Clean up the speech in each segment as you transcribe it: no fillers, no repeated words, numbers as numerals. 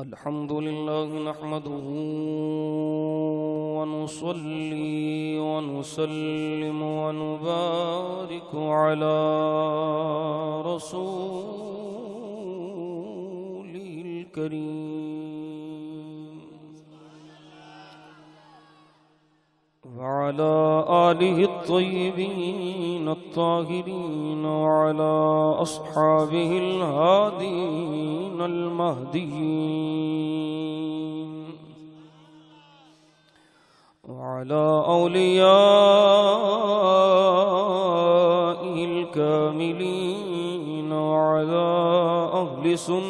الحمد لله نحمده ونصلي ونسلم ونبارك على رسوله الكريم وعلى آله الطيبين الطاهرين وعلى أصحابه الهادين المهديين وعلى أوليائه الكاملين وعلى أهل سنته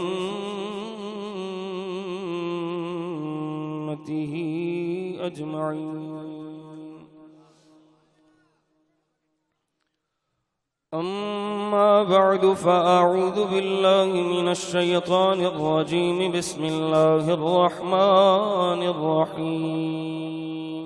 أجمعين. أما بعد فأعوذ بالله من الشيطان الرجيم. بسم الله الرحمن الرحيم.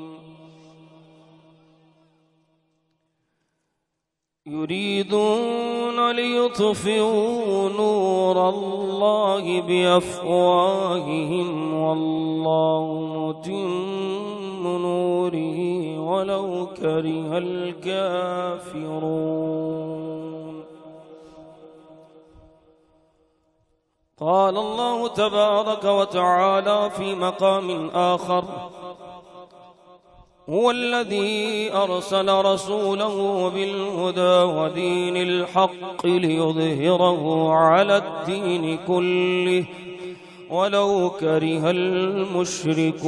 يريدون ليطفئوا نور الله بأفواههم والله متم نوره ولو كره الكافرون. قال الله تبارك وتعالى في مقام آخر: هو الذي أرسل رسوله بالهدى ودين الحق ليظهره على الدين كله ولو كره المشركون.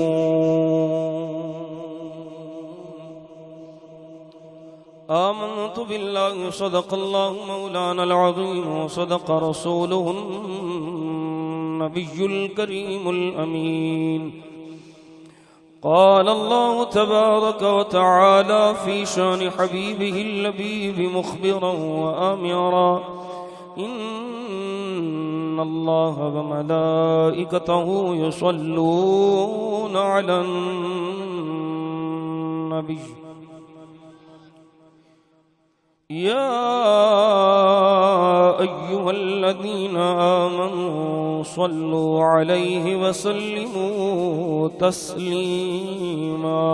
آمنت بالله صدق الله مولانا العظيم وصدق رسوله النبي الكريم الأمين. قال الله تبارك وتعالى في شان حبيبه اللبيب مخبرا وآمرا: إن الله وملائكته يصلون على النبي يا أيها الذين آمنوا صلوا عليه وسلموا تسليما.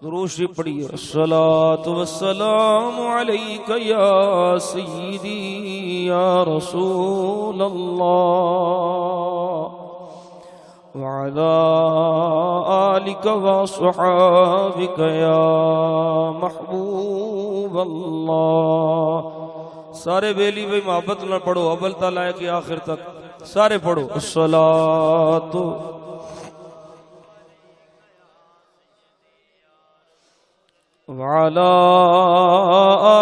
دروش پڑھی: الصلاة والسلام عليك يا سيدي يا رسول الله وعلى آلك وصحابك يا محبوب الله. سارے بیلی بھائی محبت نہ پڑھو، اول تعالیٰ کی آخر تک سارے پڑھو: الصلاة وعلى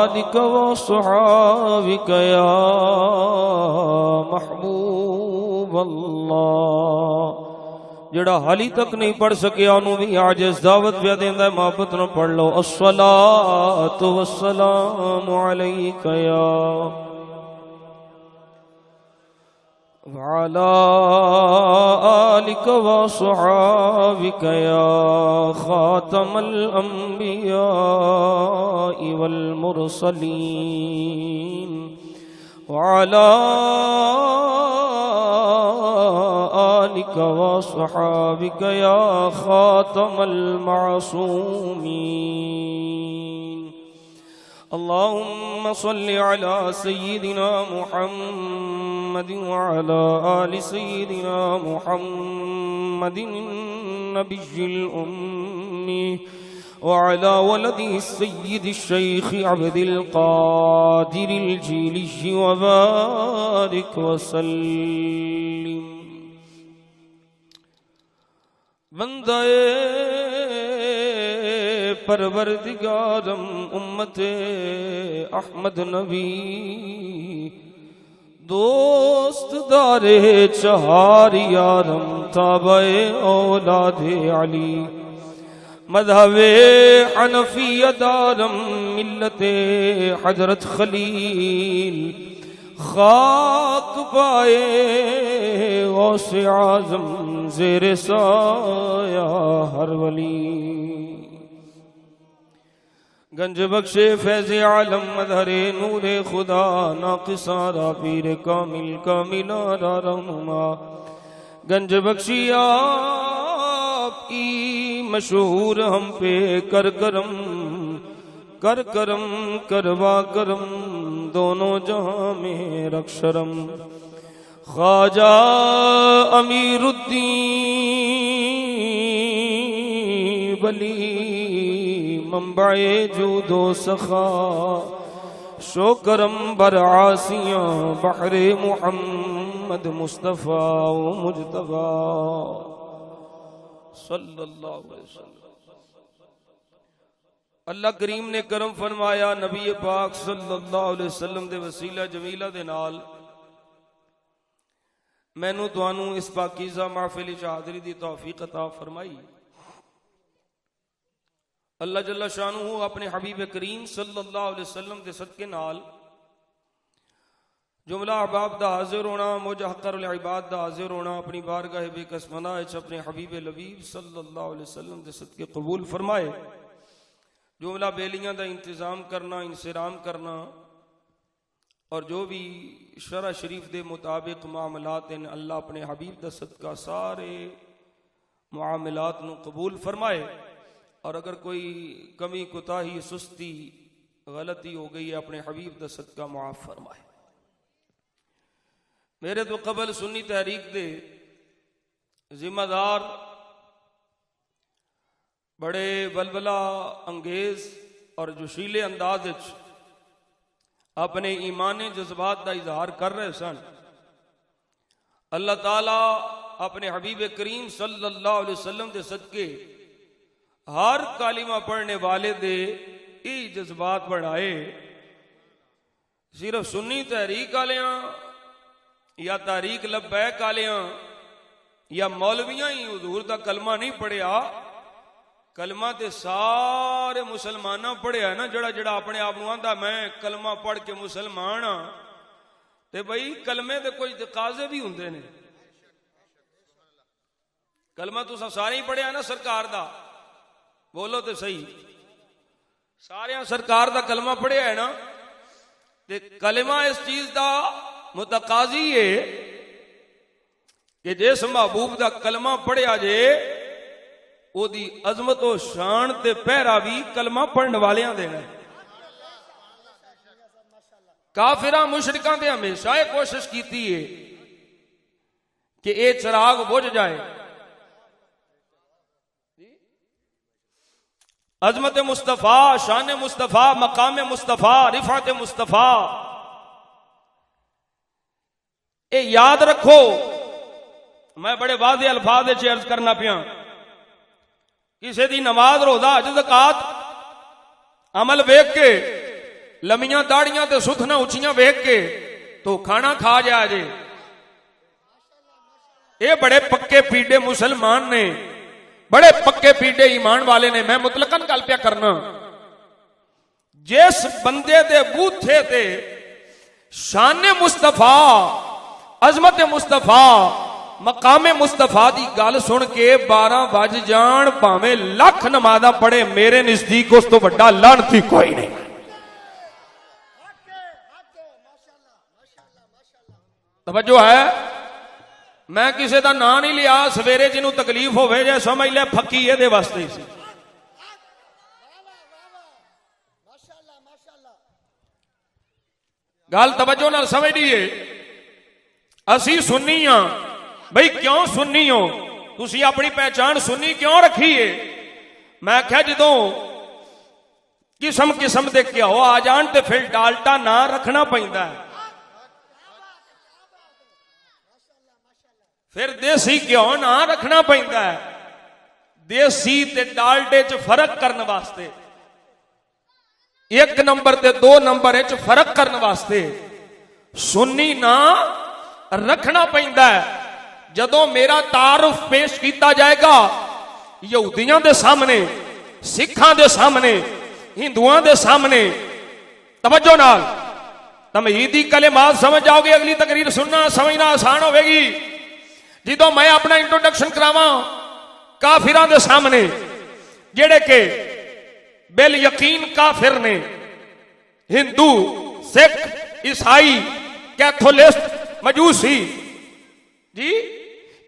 آلك وصحابك يا محبوب الله. جڑا حالی تک نہیں پڑھ سکیا انہوں بھی عاجز دعوت پہ دیندہ ہے محبت نہ پڑھ لو: الصلاة والسلام علیک یا وعلى آلك وصحابك يا خاتم الأنبياء والمرسلين وعلى آلك وصحابك يا خاتم المعصومين. اللهم صل على سيدنا محمد وعلى آل سيدنا محمد النبي الأمي وعلى ولده السيد الشيخ عبد القادر الجيلي وبارك وسلم. بندہ پروردگارم امت احمد نبی دوست دار چہار یارم تابع اولاد علی مذہب حنفیہ دارم ملت حضرت خلیل خاک پائے غوث اعظم زیر سایہ ہر ولی. گنج بخشے فیض عالم مظہر نور خدا ناقصارا پیر کامل کاملارا رہنما گنج بخشی آپ کی مشہور ہم پہ کر کرم کر کرم کروا کرم دونوں جہاں میں رکھ شرم خواجہ امیر الدین ولی منبع جود و سخا شو کرم بر عاصیاں بحر محمد مصطفیٰ و مجتبیٰ صلی اللہ علیہ وسلم۔ اللہ کریم نے کرم فرمایا نبی پاک صلی اللہ علیہ وسلم دے وسیلہ جمیلہ دے نال مینوں تانوں اس پاکیزہ محفل وچ حاضری دی توفیق عطا فرمائی۔ اللہ جل شانہ اپنے حبیب کریم صلی اللہ علیہ وسلم دے صدقے نال جملہ احباب دا حاضر ہونا مجھ حقر العباد دا حاضر ہونا اپنی بارگاہ بے قسمانہ وچ اپنے حبیب لبیب صلی اللہ علیہ وسلم دے صدقے قبول فرمائے۔ جملہ بیلیاں دا انتظام کرنا انصرام کرنا اور جو بھی شرع شریف دے مطابق معاملات ہیں اللہ اپنے حبیب دا صدقہ سارے معاملات نو قبول فرمائے، اور اگر کوئی کمی کوتاہی سستی غلطی ہو گئی ہے اپنے حبیب دا صدقہ معاف فرمائے۔ میرے تو قبل سنی تحریک دے ذمہ دار بڑے بلبلہ انگیز اور جوشیلے انداز وچ اپنے ایمانی جذبات دا اظہار کر رہے سن۔ اللہ تعالیٰ اپنے حبیب کریم صلی اللہ علیہ وسلم دے صدقے ہر کلمہ پڑھنے والے دے یہ جذبات بڑھائے۔ صرف سنی تحریک والیاں یا تحریک لبیک والیاں یا مولویاں ہی حضور دا کلمہ نہیں پڑھیا، کلمہ تے سارے مسلمانہ پڑھیا ہے نا۔ جڑا جڑا اپنے آپ نو آندا میں کلمہ پڑھ کے مسلمان ہاں، تے بھئی کلمے دے کچھ تقاضے بھی ہوندے نے۔ کلمہ تساں سارے ہی پڑھیا نا سرکار دا، بولو تے صحیح، سارے سرکار دا کلمہ پڑھیا ہے نا۔ تے کلمہ اس چیز دا متقاضی ہے کہ جس محبوب دا کلمہ پڑھیا جے او دی عظمت و شان تے پہرا بھی کلمہ پڑھن والیاں دینا ہے۔ کافراں مشرکاں دے ہمیشہ یہ کوشش کیتی ہے کہ اے چراغ بجھ جائے۔ عظمت مصطفیٰ، شان مصطفیٰ، مقام مصطفیٰ، رفعت مصطفیٰ، اے یاد رکھو۔ میں بڑے واضح الفاظ عرض کرنا پیا، کسی دی نماز روزہ حج زکات عمل ویکھ کے لمیاں داڑیاں تے ستھنا اچھیاں ویکھ کے تو کھانا کھا جا جے، اے بڑے پکے پیڈے مسلمان نے، بڑے پکے پیڈے ایمان والے نے۔ میں مطلقاً گل پیا کرنا، جس بندے دے بوتھے تے شان مصطفیٰ، عظمت مصطفیٰ، مقام مصطفیٰ دی گل سن کے 12 بج جان پاویں لکھ نمازاں پڑھے، میرے نزدیک اس تو بڑا لعنتی کوئی نہیں۔ توجہ ہے، میں کسی دا نام نہیں لیا، سویرے جنوں تکلیف ہوئے جے سمجھ لے پھکی یہ دے واسطے سی۔ گل توجہ نال سمجھ لیے، اسی سنی ہاں۔ بھئی کیوں سنی ہو تسی اپنی پہچان سنی کیوں رکھیے؟ میں کہا جدوں قسم قسم دے کیا ہو آ جان تے پھر ڈالٹا نہ رکھنا پیندا ہے، پھر دیسی کیوں نہ رکھنا پیندا ہے۔ دیسی تے ڈالٹے چ فرق کرنے واسطے، 1 نمبر تے 2 نمبر چ فرق کرنے واسطے سنی نہ رکھنا پیندا ہے۔ جدوں میرا تعارف پیش کیتا جائے گا یہودیاں دے سامنے، سکھاں دے سامنے، ہندوؤں دے سامنے، توجہ نال تمہیدی کلمات سمجھ آؤ گے، اگلی تقریر سننا سمجھنا آسان ہوے گی۔ جدوں میں اپنا انٹروڈکشن کراواں کافراں دے سامنے جڑے کہ بل یقین کافر نے، ہندو، سکھ، عیسائی، کیتھولسٹ، مجوسی، جی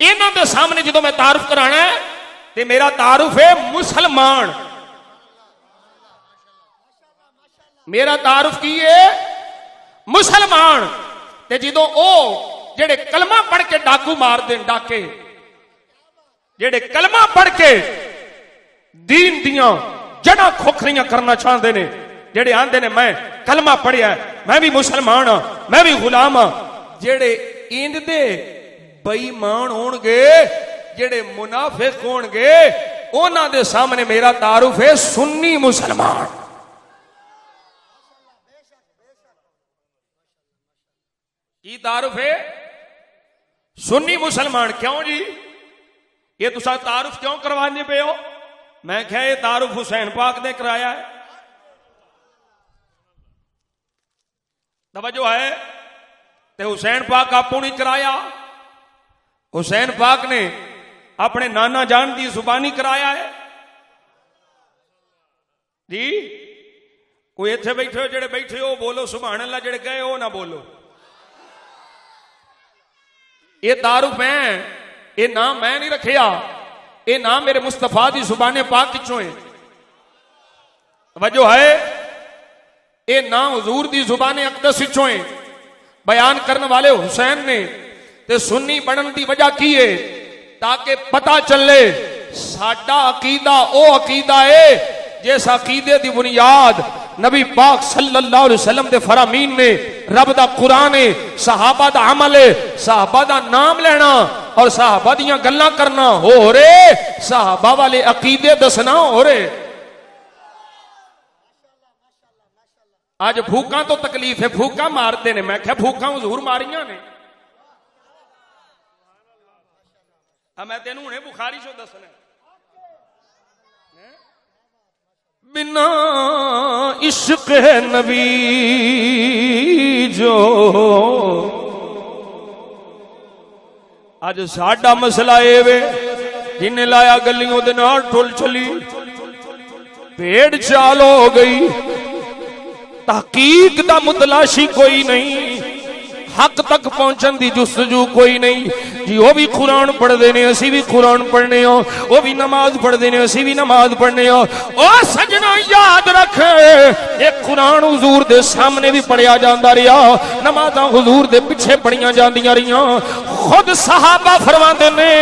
انہاں دے سامنے جدوں میں تعارف کرانا ہے تے میرا تعارف ہے مسلمان. میرا تعارف کی ہے مسلمان. تے جدوں او جڑے کلمہ پڑھ کے ڈاکو مار دین، ڈاکے جڑے کلمہ پڑھ کے دین دیاں جڑاں کھوکھریاں کرنا چاہندے نے، جڑے آندے نے میں کلمہ پڑھیا ہے، میں بھی مسلمان ہاں، میں بھی غلام ہاں، جڑے ایند دے بے ایمان ہون گے، جڑے منافق ہون گے، انہاں دے سامنے میرا تعارف ہے سنی مسلمان. کی تعارف ہے؟ سنی مسلمان. کیوں جی یہ تسا تعارف کیوں کروانے پہ ہو؟ میں کہا یہ تعارف حسین پاک نے کرایا ہے. توجہ ہے تے حسین پاک آپ نہیں کرایا، حسین پاک نے اپنے نانا جان دی زبانی کرایا ہے. جی کوئی ایتھے بیٹھے ہو، جڑے بیٹھے ہو بولو سبحان اللہ، جڑے گئے ہو نہ بولو. یہ تعارف ہے، یہ نام میں نہیں رکھیا، یہ نام میرے مصطفیٰ دی زبان پاک کچھوں ہے. توجہ ہے، یہ نام حضور دی زبان اقدس کچھوں ہے. بیان کرنے والے حسین نے تے سنی بنن دی وجہ کی ہے تاکہ پتہ چلے ساڈا عقیدہ او عقیدہ ہے جس عقیدے دی بنیاد نبی پاک صلی اللہ علیہ وسلم دے فرامین نے، رب دا قرآن ہے، صحابہ دا عمل ہے، صحابہ دا نام لینا اور صحابہ دیاں گلاں کرنا ہو رہے، صحابہ والے عقیدے دسنا ہو رہے. آج بھوکاں تو تکلیف ہے، بھوکاں مارتے نے. میں کہا بھوکاں حضور ماریاں نے. میں تینوں ہنے بخاری چوں دسنا بنا عشق نبی جو اج ساڈا مسئلہ اے وے جن لایا گلیوں دے نال ٹل چلی بھیڑ چال ہو گئی. تحقیق دا متلاشی کوئی نہیں، حق تک پہنچن دی جستجو کوئی نہیں. جی وہ بھی قرآن پڑھ دینے، اسی بھی قرآن پڑھنے ہو، وہ بھی نماز پڑھ دینے، اسی بھی نماز پڑھنے ہو. او سجنا یاد رکھ، ایک قرآن حضور دے سامنے بھی پڑھیا جاندا رہیا، نمازاں حضور دے پیچھے پڑھیاں جاندیاں رہیاں. خود صحابہ فرماندے نے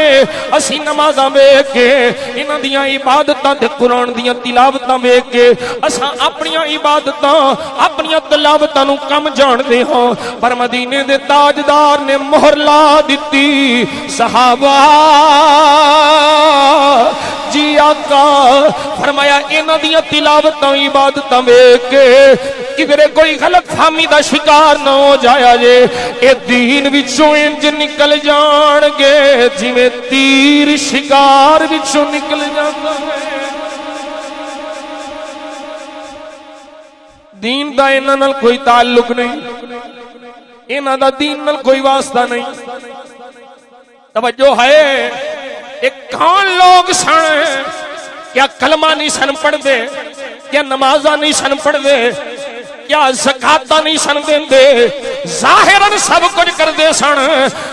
اسی نمازاں ویکھ کے، انہاں دیاں عبادتاں تے قرآن دیاں تلاوتاں ویکھ کے اساں اپنیاں عبادتاں اپنیاں تلاوتاں نو کم جاندے ہاں. پر مدینے دے تاجدار نے مہر لا دتی، صحابہ جی آقا فرمایا انہاں دیاں تلاوتاں عبادتاں ویکھ کے کدھرے کوئی غلط فہمی دا شکار نہ ہو جایا جے. اے دین وچوں انج نکل جان گے جویں تیر شکار وچوں نکل جاندا ہے. دین دا انہاں نال کوئی تعلق نہیں، انہاں دا دین نال کوئی واسطہ نہیں. توجہ ہے، ایک کون لوگ سن کیا کلمہ نہیں سن پڑھ دے، کیا نمازہ نہیں سن پڑھ دے، کیا زکاتہ نہیں سن دیندے، ظاہراً سب کچھ کر دے سن،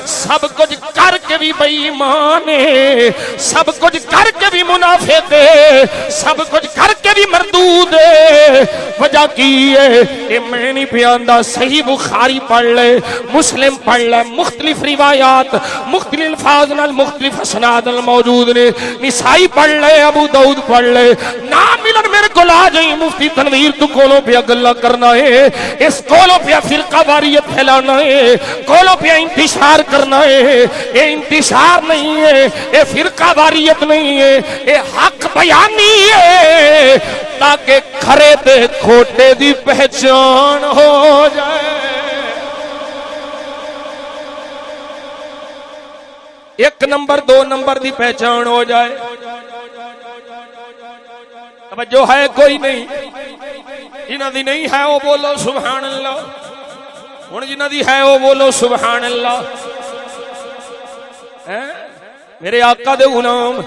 سب کچھ کر کے بھی بے ایمان ہے، سب کچھ کر کے بھی منافق ہے، سب کچھ کر کے بھی مردود ہے. وجہ کی ہے کہ میں نہیں پیاندا. صحیح بخاری پڑھ لے، مسلم پڑھ لے، مختلف روایات مختلف الفاظ نال مختلف اسناد موجود نے. نسائی پڑھ لے، ابو داؤد پڑھ لے، نام ملن میرے کو آ جائیں. مفتی تنویر تو کولوں پہ گلا کرنا ہے، اس کولوں پہ فرقہ واریت پھیلانا ہے، کولوں پہ انتشار کرنا ہے. یہ انتشار نہیں ہے، یہ فرقہ واریت نہیں ہے، یہ حق بیانی ہے تاکہ کھرے تے کھوٹے دی پہچان ہو جائے. ایک نمبر دو نمبر دی پہچان ہو جائے. توجہ ہے کوئی نہیں؟ جنہ دی نہیں ہے وہ بولو سبحان اللہ. ہن جنہ دی ہے وہ بولو سبحان اللہ. میرے آقا دے غلام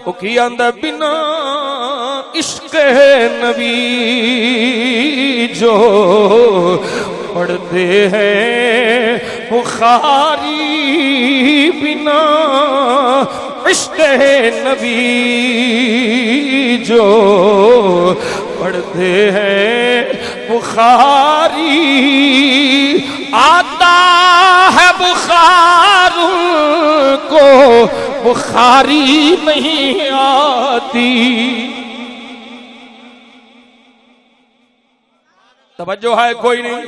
وہ کی آندا بنا عشق نبی جو پڑھتے ہیں بخاری بنا، عشق نبی جو پڑھتے ہیں بخاری، آتا ہے بخار کو بخاری نہیں آتی۔ توجہ ہے کوئی نہیں؟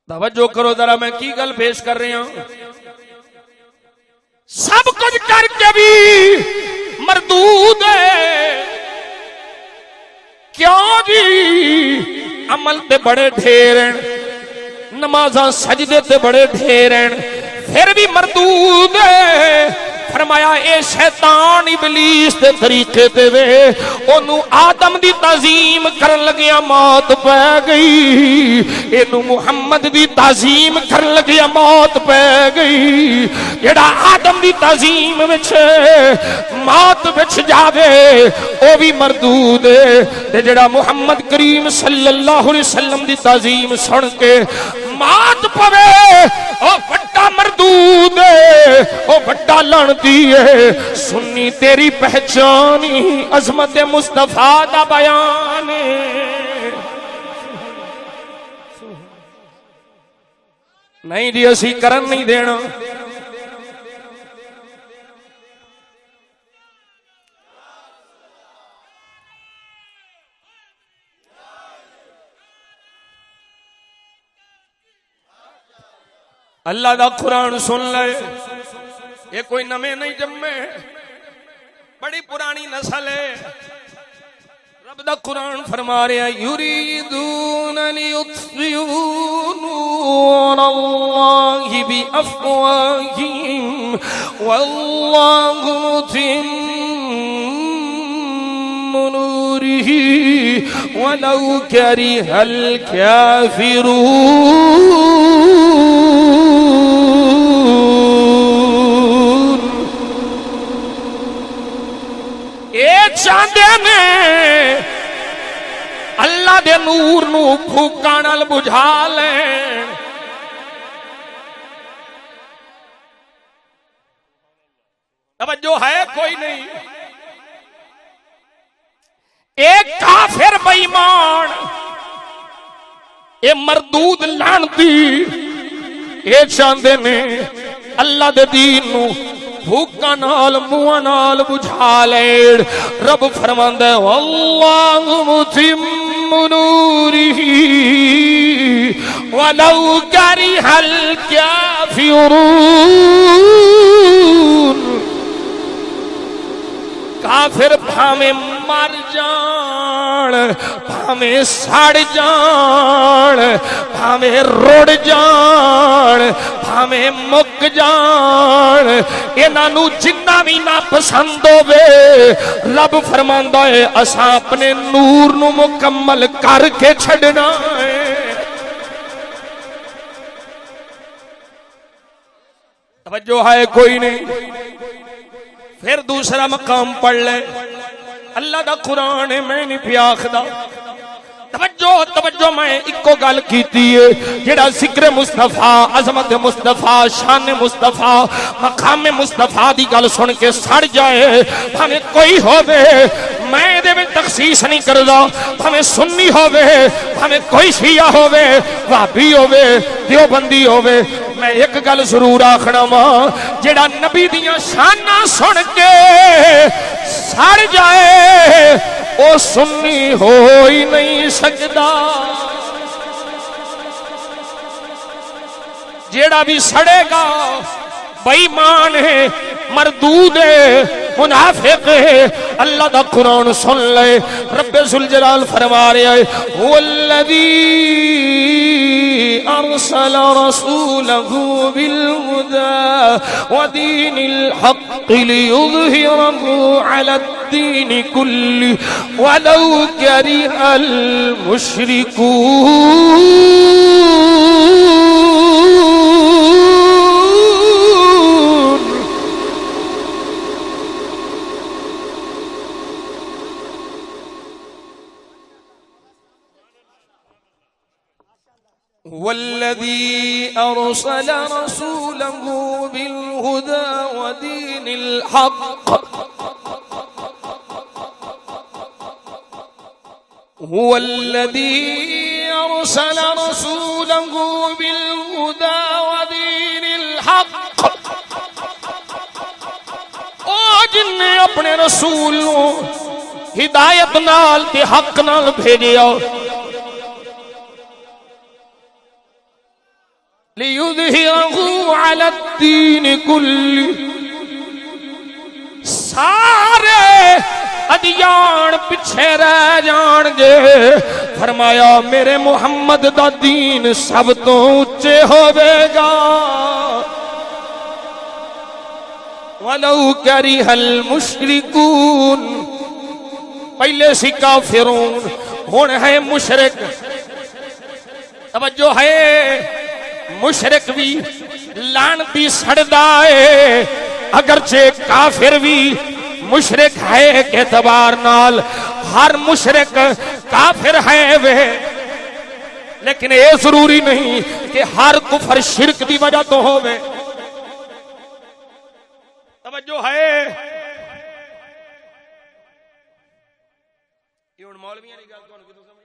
توجہ کرو ذرا، میں کی گل پیش کر رہا ہوں۔ سب کچھ کر کے بھی مردود ہے، کیوں جی؟ عمل تے بڑے ڈھیر ہیں، نمازاں سجدے تے بڑے ڈھیر ہیں، پھر بھی مردود ہے۔ فرمایا اے شیطان ابلیس دے طریقے تے وے، اونوں آدم دی تعظیم کرن لگیا موت پہ گئی، اینوں محمد دی تعظیم کرن لگیا موت پہ گئی۔ جڑا آدم دی تعظیم وچ موت وچ جاوے او بھی مردود ہے، تے جڑا محمد کریم صلی اللہ علیہ وسلم دی تعظیم سن کے موت پوے او بڑا مردود ہے، او بڑا لعنتی ہے۔ سنی تیری پہچانی عظمت مصطفیٰ دا بیان ہے۔ نہیں جی اسی کرن نہیں دینا۔ اللہ دا قرآن سن لے، یہ کوئی نمے نہیں جمے، بڑی پرانی نسل ہے۔ رب دا قرآن فرما رہا یریدون لیطفئوا نور اللہ بافواہہم واللہ متم نورہ ولو کرہ الکافرون۔ اے چاندے نے اللہ دے نور نو پھوکاں نال بجھا لین، توجہ ہے کوئی نہیں؟ ایک کافر بے ایمان، اے مردود لعنتی، اے چاندے نے اللہ دے دین نو بھوکاں نال منہ نال بجھا لین۔ رب فرماندا ہے واللہ متم نورہ ولو کرہ الکافرون۔ کافر بھاویں مر جان، بھاویں سڑ جان، بھاویں رڑ جان، بھاویں مک جان، انہاں نو جنہ بھی نہ پسند ہوے، رب فرماندا ہے اساں اپنے نور نو مکمل کر کے چھڈنا ہے۔ توجہ ہے کوئی نہیں؟ پھر دوسرا مقام پڑھ لے، اللہ دا قرآن ہے، میں نہیں پیا آخدا۔ توجہ میں ایکو گل کیتی ہے، جڑا ذکر مصطفیٰ، عظمت مصطفیٰ، شان مصطفیٰ، مقام مصطفیٰ دی گل سن کے سڑ جائے، بھاویں کوئی ہووے، میں دے میں تخصیص نہیں کردا، بھاویں سنی ہووے، بھاویں کوئی شیعہ ہووے، وہابی ہووے، دیوبندی ہووے، میں ایک گل ضرور آکھنا وا، جڑا نبی دیاں شاناں سن کے سڑ جائے او سنی ہو ہی نہیں سکدا۔ جیڑا بھی سڑے گا بے ایمان ہے، مردود ہے، منافق ہے۔ اللہ دا قرآن سن لے، رب ذوالجلال فرما رہا ہے هو الذی أرسل رسوله بالهدى ودين الحق ليظهره على الدين كله ولو كره المشركون. والذي أرسل رسوله بالهدى ودين الحق هو الذي أرسل رسوله بالهدى ودين الحق. او جن نے اپنے رسول نو ہدایت نال تے حق نال بھیجیا لِيُظْهِرَهُ عَلَى الدِّينِ كُلِّهِ، سارے ادیان پیچھے رہ جان گے. فرمایا میرے محمد دا دین سب تو اونچے ہوے گا. وَلَوْ كَرِهَ الْمُشْرِكُونَ، پہلے سی کافرون ہن ہے مشرک. توجہ ہے، مشرک بھی لعنتی سڑدا ہے، اگرچہ کافر بھی مشرک ہے کہ اعتبار نال ہر مشرک کافر ہے وے، لیکن یہ ضروری نہیں کہ ہر کفر شرک دی وجہ تو ہوے. توجہ ہے، یہ ہن مولویاں دی گل تانوں کتوں سمجھ؟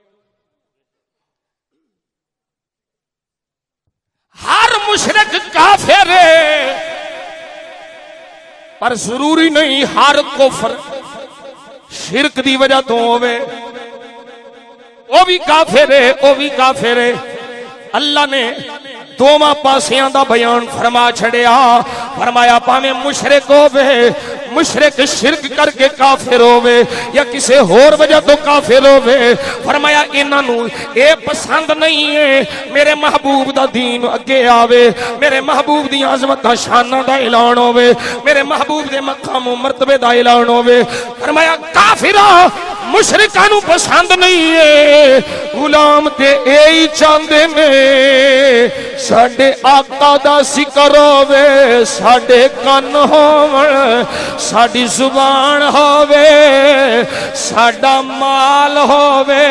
ہر مشرک کافر ہے، پر ضروری نہیں ہر کفر شرک دی وجہ تو ہوے. وہ بھی کافر ہے، وہ بھی کافر ہے. اللہ نے دوواں پاسیاں دا بیان فرما چھڑیا. فرمایا پاویں مشرک ہوے، مشرک شرک کر کے کافر ہوے یا کسی اور وجہ تو کافر ہوے، فرمایا انہاں نوں اے پسند نہیں ہے میرے محبوب دا دین اگے آوے، میرے محبوب دی عظمتاں شاناں دا اعلان ہوے، میرے محبوب دے مقام و مرتبے دا اعلان ہوے. فرمایا کافراں مشرکاں نوں پسند نہیں ہے، غلام تے اے چاہندے نے ساڈے آقا دا ذکر ہوے، ساڈے کان ہون، ساڈی زبان ہوے، ساڈا مال ہوے،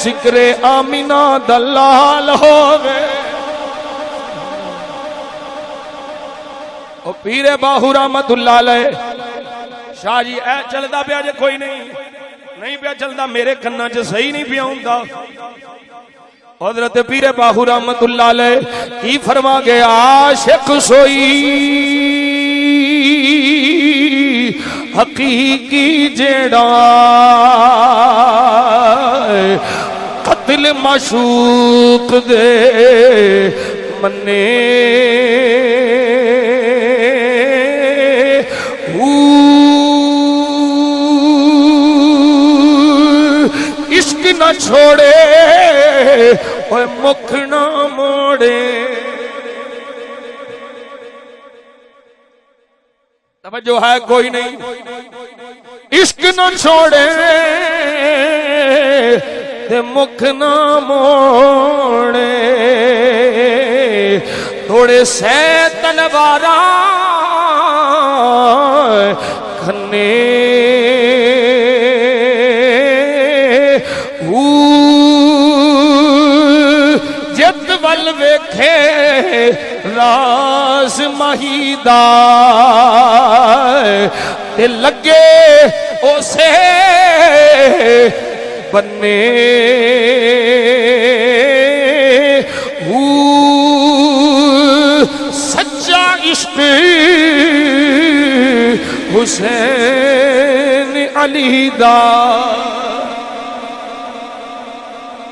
ذکر آمینہ دلال ہوے. او پیر باہو رحمت اللہ علیہ شاہ جی اے چلدا پیا جے کوئی نہیں پیا چلدا، میرے کناں چ صحیح نہیں پیا ہوندا. حضرت پیر باہو رحمت اللہ علیہ کی فرما گیا، عاشق سوئی حقیقی جیڑا قتل معشوق دے منے، عشق نہ چھوڑے اوے مکھ نہ موڑے. توجہ ہے کوئی نہیں؟ عشق نہ چھوڑے تے مکھ نہ موڑے، توڑے سے تلواراں کھنے جت ول ویکھے راز مہیدا تے لگے اسے بنے، سچا عشق حسین علی دا.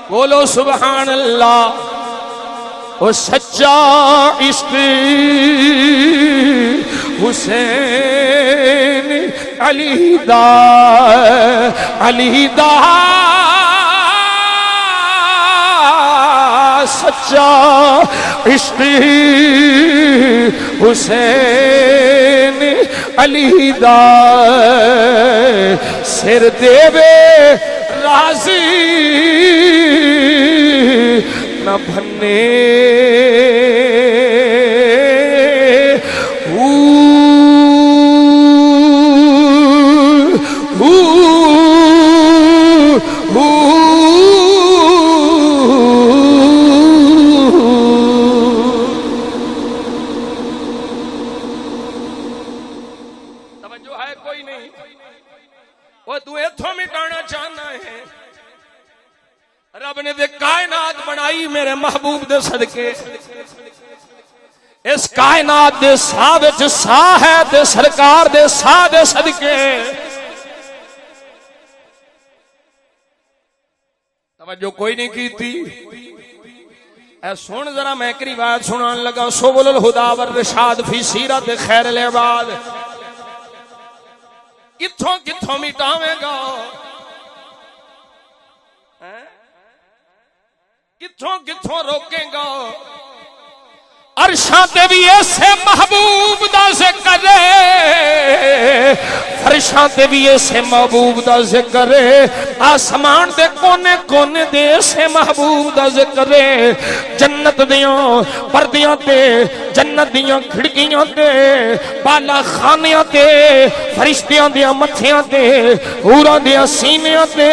بولو سبحان اللہ. او سچا عشق حسین علی دا، علی دا سچا سچا عشق حسین علی دا سر دیوے راضی نہ بھنے رب نے دے کائنات بنائی میرے محبوب دے صدقے اس کائنات دے ساہ وچ ساہ ہے تے سرکار دے ساہ دے صدقے توجہ کوئی نہیں کیتی اے سن ذرا میں ایک روایت سنان لگا سبل الہدی والرشاد فی سیرت خیر العباد کتھوں کتھوں مٹاویں گا کتھوں کتھوں روکیں گا عرشاں تے بھی ایسے محبوب دا ذکر ہے فرشاں تے بھی ایسے محبوب دا ذکر ہے آسمان دے کونے کونے دے ایسے محبوب دا ذکر ہے جنت دیاں پردیاں تے جنت دیاں کھڑکیاں تے بالا خانیاں تے فرشتیاں دیاں متھیاں تے حوراں دیاں سینیاں تے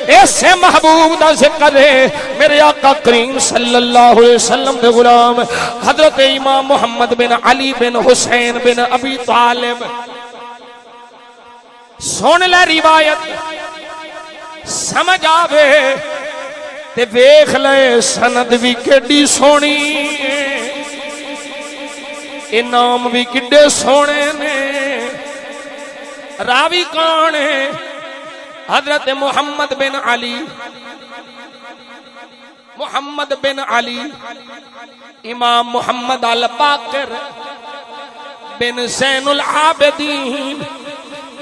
ایسے محبوب دا ذکر ہے میرے آقا کریم صلی اللہ علیہ وسلم دے غلام حضرت امام محمد بن علی بن حسین بن ابی طالب سن لے روایت سمجھ آوے تے ویکھ لے سند بھی کیڈی سونی انعام بھی کڈے سونے نے راوی کون ہے حضرت محمد بن علی محمد بن علی امام محمد الباقر بن زین العابدین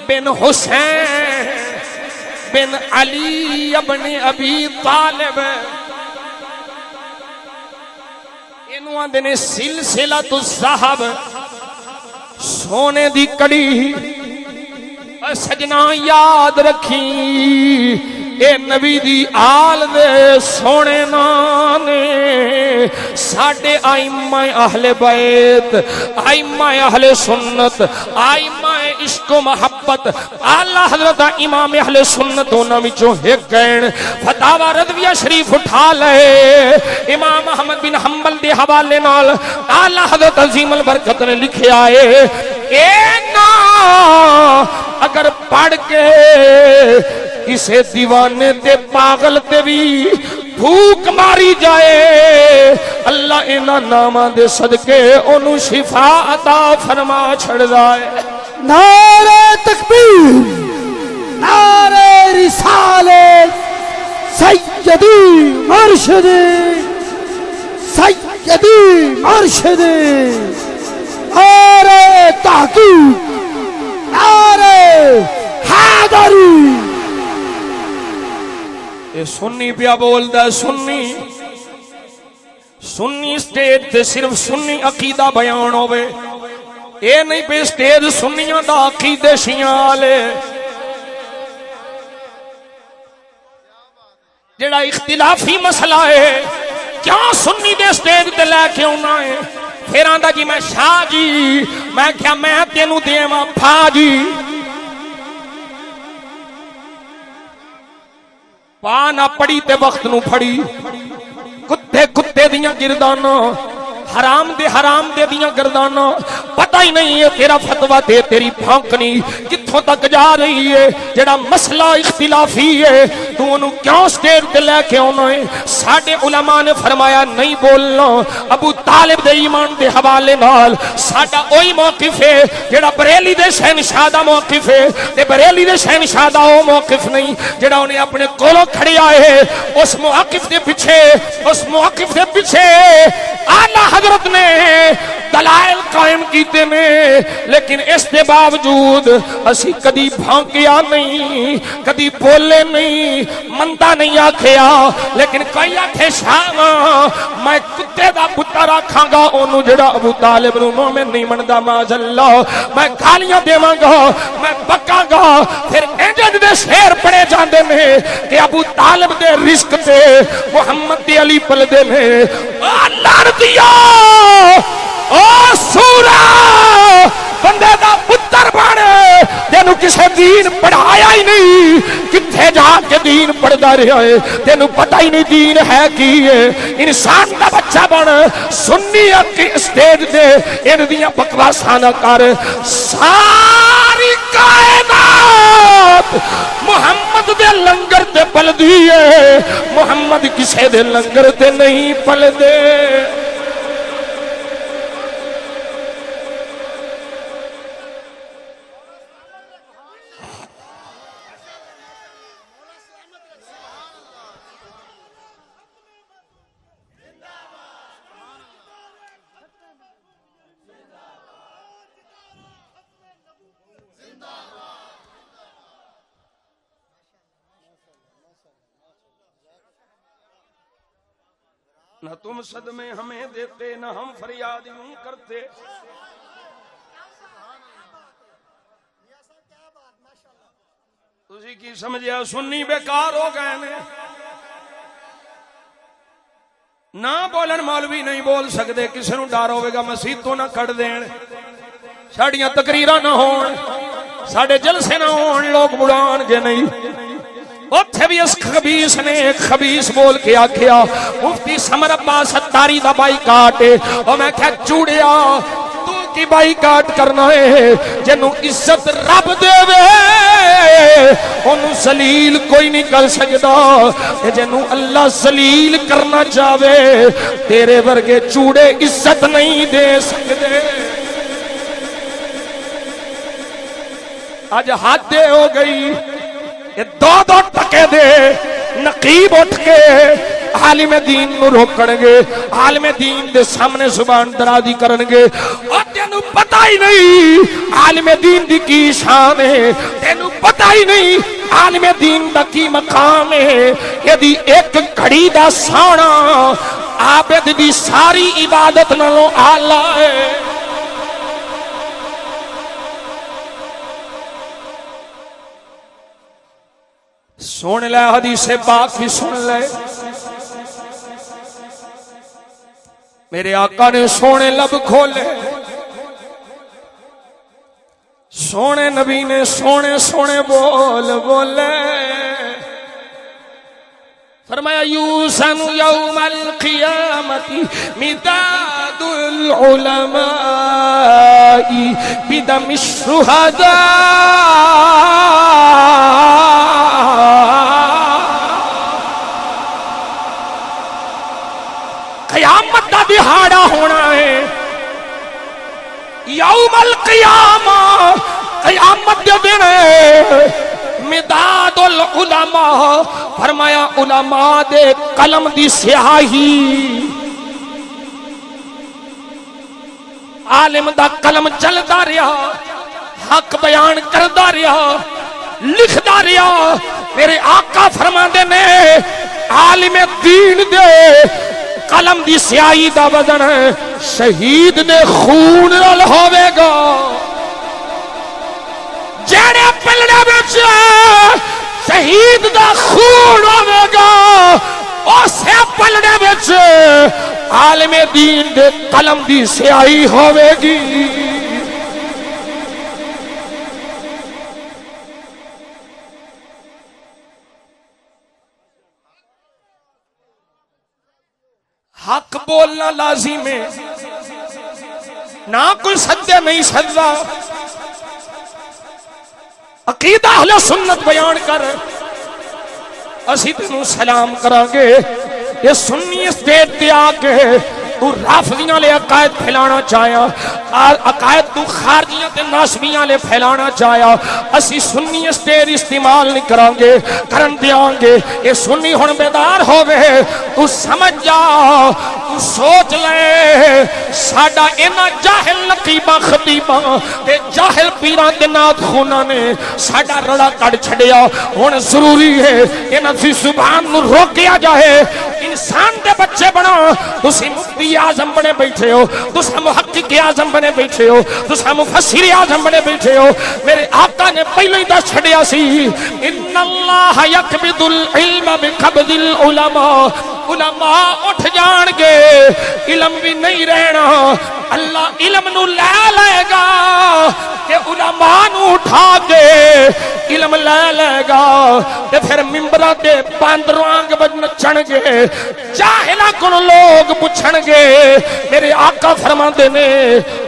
بن حسین بن علی ابن ابی طالب انہوں نے سلسلۃ الذہب سونے دی کڑی سجنا یاد رکھی اے نبی دی آل دے سونے نانے ساڑھے آئمہ اہل بیت آئمہ اہل سنت آئمہ عشق و محبت اللہ حضرت امام اہل سنت ہونا مچوں ایک گئن فتاوہ رضویہ شریف اٹھا لے امام احمد بن حنبل دے حوالے نال اللہ حضرت عظیم البرکت نے لکھے آئے اے نا اگر پڑھ کے کسے دیوانے تے پاگل تے بھی بھوک ماری جائے اللہ انہاں نامہ دے صدقے انہوں شفا عطا فرما چھڑ جائے نعرہ تکبیر نعرہ رسالت سیدی مرشدی سیدی مرشدی نعرہ تحقیق نعرہ حیدری اے سنی پیا بول دا سنی سنی سٹیج تے صرف سنی عقیدہ بیان ہوئے اے نہیں پہ سٹیج سنیاں دا عقیدے شیعہ لے جڑا اختلافی مسئلہ ہے کیا سنی دے سٹیج تے لے کے ہونا ہے پھر آندہ جی میں شاہ جی میں کیا میں تینوں دیواں پھا جی پانا پڑی تے وقت نو پھڑی کتے کتے دیاں گردانا حرام دے دیاں گردانا پتہ ہی نہیں ہے تیرا فتوہ دے تیری پھانکنی کتھوں تک جا رہی ہے جڑا مسئلہ اختلافی ہے تو انہوں کیوں سٹیج تے لے کے ہونا ہے ساڑھے علماء نے فرمایا نہیں بولنا ابو طالب دے ایمان دے حوالے نال ساڑھا اوہی موقف ہے جڑا بریلی دے شہنشاہ دا موقف ہے تے بریلی دے شہنشاہ دا وہ موقف نہیں جڑا انہیں اپنے کولوں کھڑی آئے اس موقف دے پیچھے آلہ حضرت نے دلائل قائم کیتے نے، لیکن اس دے باوجود اسی کدی بھونکیا نہیں، کدی بولے نہیں، مندا نہیں آکھیا، لیکن کوئی آکھے شام میں کتے دا پتر آکھاں گا اونوں جڑا ابو طالب نو مومن نہیں مندا معاذ اللہ، میں گالیاں دیواں گا، میں بکاں گا، پھر انج دے شعر پڑے جاندے نے کہ ابو طالب دے رزق تے محمد دی علی پلدے نے، لعنتیا او سورا بندے دا پتر بنے، تینو کسے دین پڑھایا ہی نہیں، کتھے جا کے دین پڑھدا رہا ہے، تینو پتہ ہی نہیں دین ہے کی ہے، انسان دا بچہ بن، سنیت کی اسٹیج دے ان دیاں بکواساں نہ کر، ساری کائنات محمد دے لنگر تے پل دیئے، محمد کسے دے لنگر تے نہیں پل دے۔ نہ تم صدمے ہمیں دیتے، نہ ہم فریاد یوں کرتے۔ تسی کی سمجھیا سنی بیکار ہو گئے نے، نہ بولن مولوی نہیں بول سکتے، کسی نو ڈر ہوے گا مسیح تو نہ کٹ دین، ساڈیاں تقریراں نہ ہون، ساڈے جلسے نہ ہون، لوگ بڑھان گے نہیں۔ اتھے بھی اس خبیث نے ایک خبیث بول کے آکھیا مفتی سمر عباس ستاری دا بائی کاٹے، اور میں کہا چوڑیا تو کی بائی کاٹ کرنا ہے، جنہوں عزت رب دے وے انہوں ذلیل کوئی نہیں کر سکتا، جنہوں اللہ ذلیل کرنا چاہے تیرے ورگے چوڑے عزت نہیں دے سکتے۔ آج حد ہو گئی، یہ دو دو ٹکے دے نقیب اٹھ کے عالم دین نو روکڑنگے، عالم دین دے سامنے زبان درازی کرنگے، اور تینو پتہ ہی نہیں عالم دین دی کی شان ہے، تینو پتہ ہی نہیں عالم دین دا کی مقام ہے، یدی ایک گھڑی دا سونا عابد دی ساری عبادت نالوں اعلیٰ ہے۔ سن لے حدیث پاک بھی سن لے، میرے آقا نے سونے لب کھولے، سونے نبی نے سونے سونے بول بولے، فرمایا یوسن یوم القیامت مداد العلماء بدم الشہداء، قیامت دا دہاڑا ہونا ہے، یوم القیامہ قیامت دے دن ہے، مداد العلماء، فرمایا علماء دے قلم دی سیاہی، عالم دا قلم چلدا رہا، حق بیان کردا رہا، لکھدا رہا، میرے آقا فرماندے نے عالم دین دے قلم دی سیاہی دا وزن شہید دے خون نال ہوے گا، جڑے پلڑے وچ شہید دا خون ہوے گا، اسے پلڑے وچ عالم دین دے قلم دی سیاہی ہوے گی۔ حق بولنا لازم ہے، نہ کوئی سدے نہیں سددا، عقیدہ اہل سنت بیان کر، اسی تینوں سلام کران گے، یہ سنی اسٹیج تے آ کے تو رافضیاں لے عقائد پھیلانا چاہیا عقائد تو خارجیاں تے ناسبیاں لے پھیلانا چاہیا اسی سنی اسٹیج استعمال نہیں کران گے کرن دیاں گے اے سنی ہن بیدار ہووے تو سمجھ جا تو سوچ لے ساڈا انہاں جاہل نقیباں خطیباں تے جاہل پیراں تے نات خونا نے ساڈا رڑا کڈ چھڈیا ہن ضروری ہے انہاں دی زبان نو روکیا جائے انسان دے بچے بنا تسی مفتی اعظم بنے بیٹھے ہو تسا محقق اعظم بنے بیٹھے ہو تسا مفسر اعظم بنے بیٹھے ہو میرے آقا نے پہلے ہی دس چھڈیا سی ان اللہ یقبض العلم بقبض العلماء علماء اٹھ جان گے علم بھی نہیں رہنا اللہ علم نو لے گا کہ علماء نو اٹھا کے علم لے گا تے پھر ممبراں تے باندروں آنگ بج نچن گے جاہلاں کو لوگ پوچھن گے میرے آقا فرماندے نے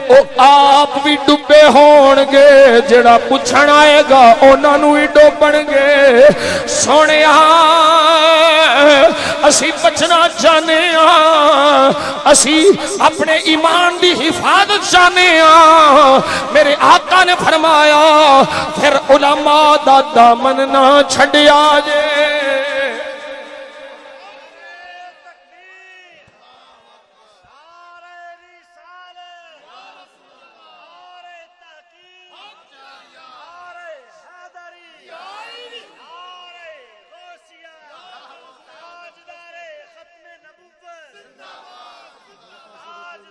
او آپ بھی ڈبے ہون گے جڑا پوچھن آئے گا انہاں نو ہی ڈوبن گے سونیا اسی بچنا چاہنے ہاں اسی اپنے ایمان دی حفاظت چاہنے ہاں میرے آقا نے فرمایا پھر علماء دا دامن نہ چھڈیا جے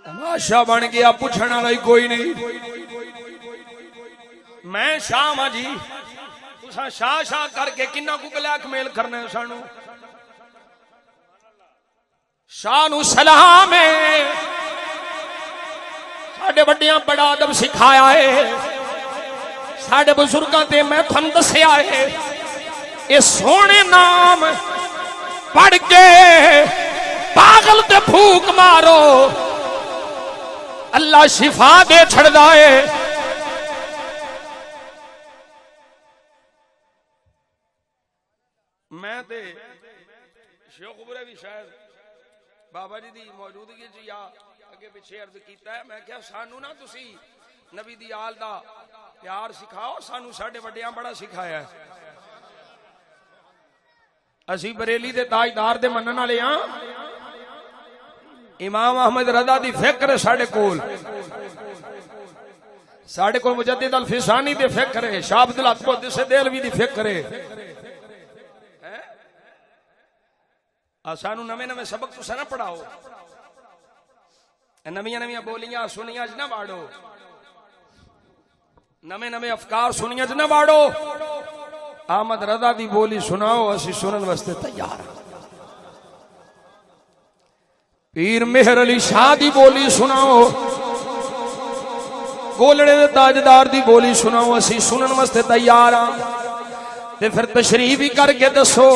تماشا بن گیا پوچھنا والا کوئی نہیں میں شاہ ماں جی تساں شاہ شاہ کر کے کنہ کو بلیک میل کرنے سانو شاہ نو سلام ہے ساڈے بڑیاں بڑا ادب سکھایا ہے ساڈے بزرگاں تے میں تھن دسیا ہے اے سونے نام پڑھ کے پاگل تے پھوک مارو اللہ شفا دے چھڑ دائے میں تے شیخ عمرے بھی شاید بابا جی دی موجودگی جی یا اگے پیچھے عرض کیتا ہے میں کہا سانو نا تسی نبی دی آل دا پیار سکھاؤ سانو ساڈے وڈیاں بڑا سکھایا ہے اسی بریلی دے تاجدار دے منن والے ہاں امام احمد رضا دی فکر ہے ساڑے کول مجدد الفسانی دی فکر ہے شاہ عبد الحق محدث دہلوی دی فکر ہے سانو نویں نویں سبق تو نہ پڑھاؤ نویاں نویاں بولیاں سنیاں نہ واڑو نویں نویں افکار سنیاں نہ واڑو احمد رضا دی بولی سناؤ اسی سنن واسطے تیار ہیں پیر مہر علی شاہ دی بولی سناؤ گولڑے دے تاجدار دی بولی سناؤ اسی سنن واسطے تیار ہاں تے پھر تشریح بھی کر کے دسو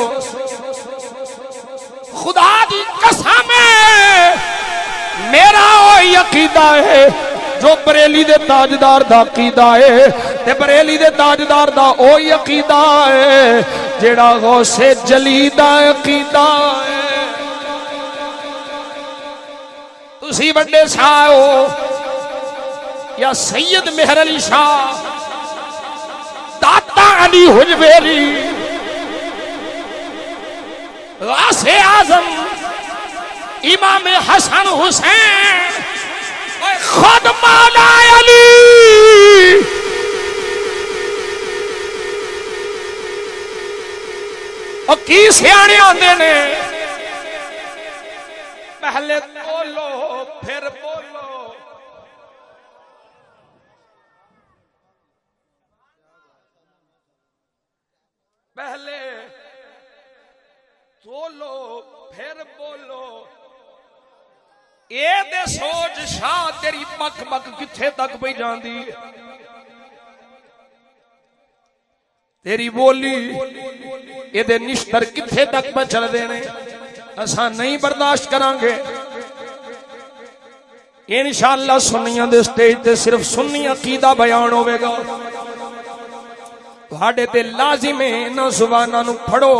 خدا دی قسم ہے میرا وہی عقیدہ ہے جو بریلی دے تاجدار دا عقیدہ ہے تے بریلی دے تاجدار دا وہی عقیدہ ہے جیڑا غوث جلی دا عقیدہ ہے تسی بڑے شاہ ہو یا سید مہر علی شاہ داتا علی حجویری غوث اعظم امام حسن حسین خود مولا علی اور کی سیانے آندے نے پہلے بولو پھر بولو پہلے بولو پھر بولو اے دے سوچ شاہ تیری بک بک کتھے تک پہ جاندی تیری بولی اے دے نشتر کتھے تک پہ چل دینے اساں نہیں برداشت کران گے انشاءاللہ سنیاں دے سٹیج تے صرف سنی عقیدہ بیان ہوے گا تہاڈے تے لازم ہے نہ زباناں نو پھڑو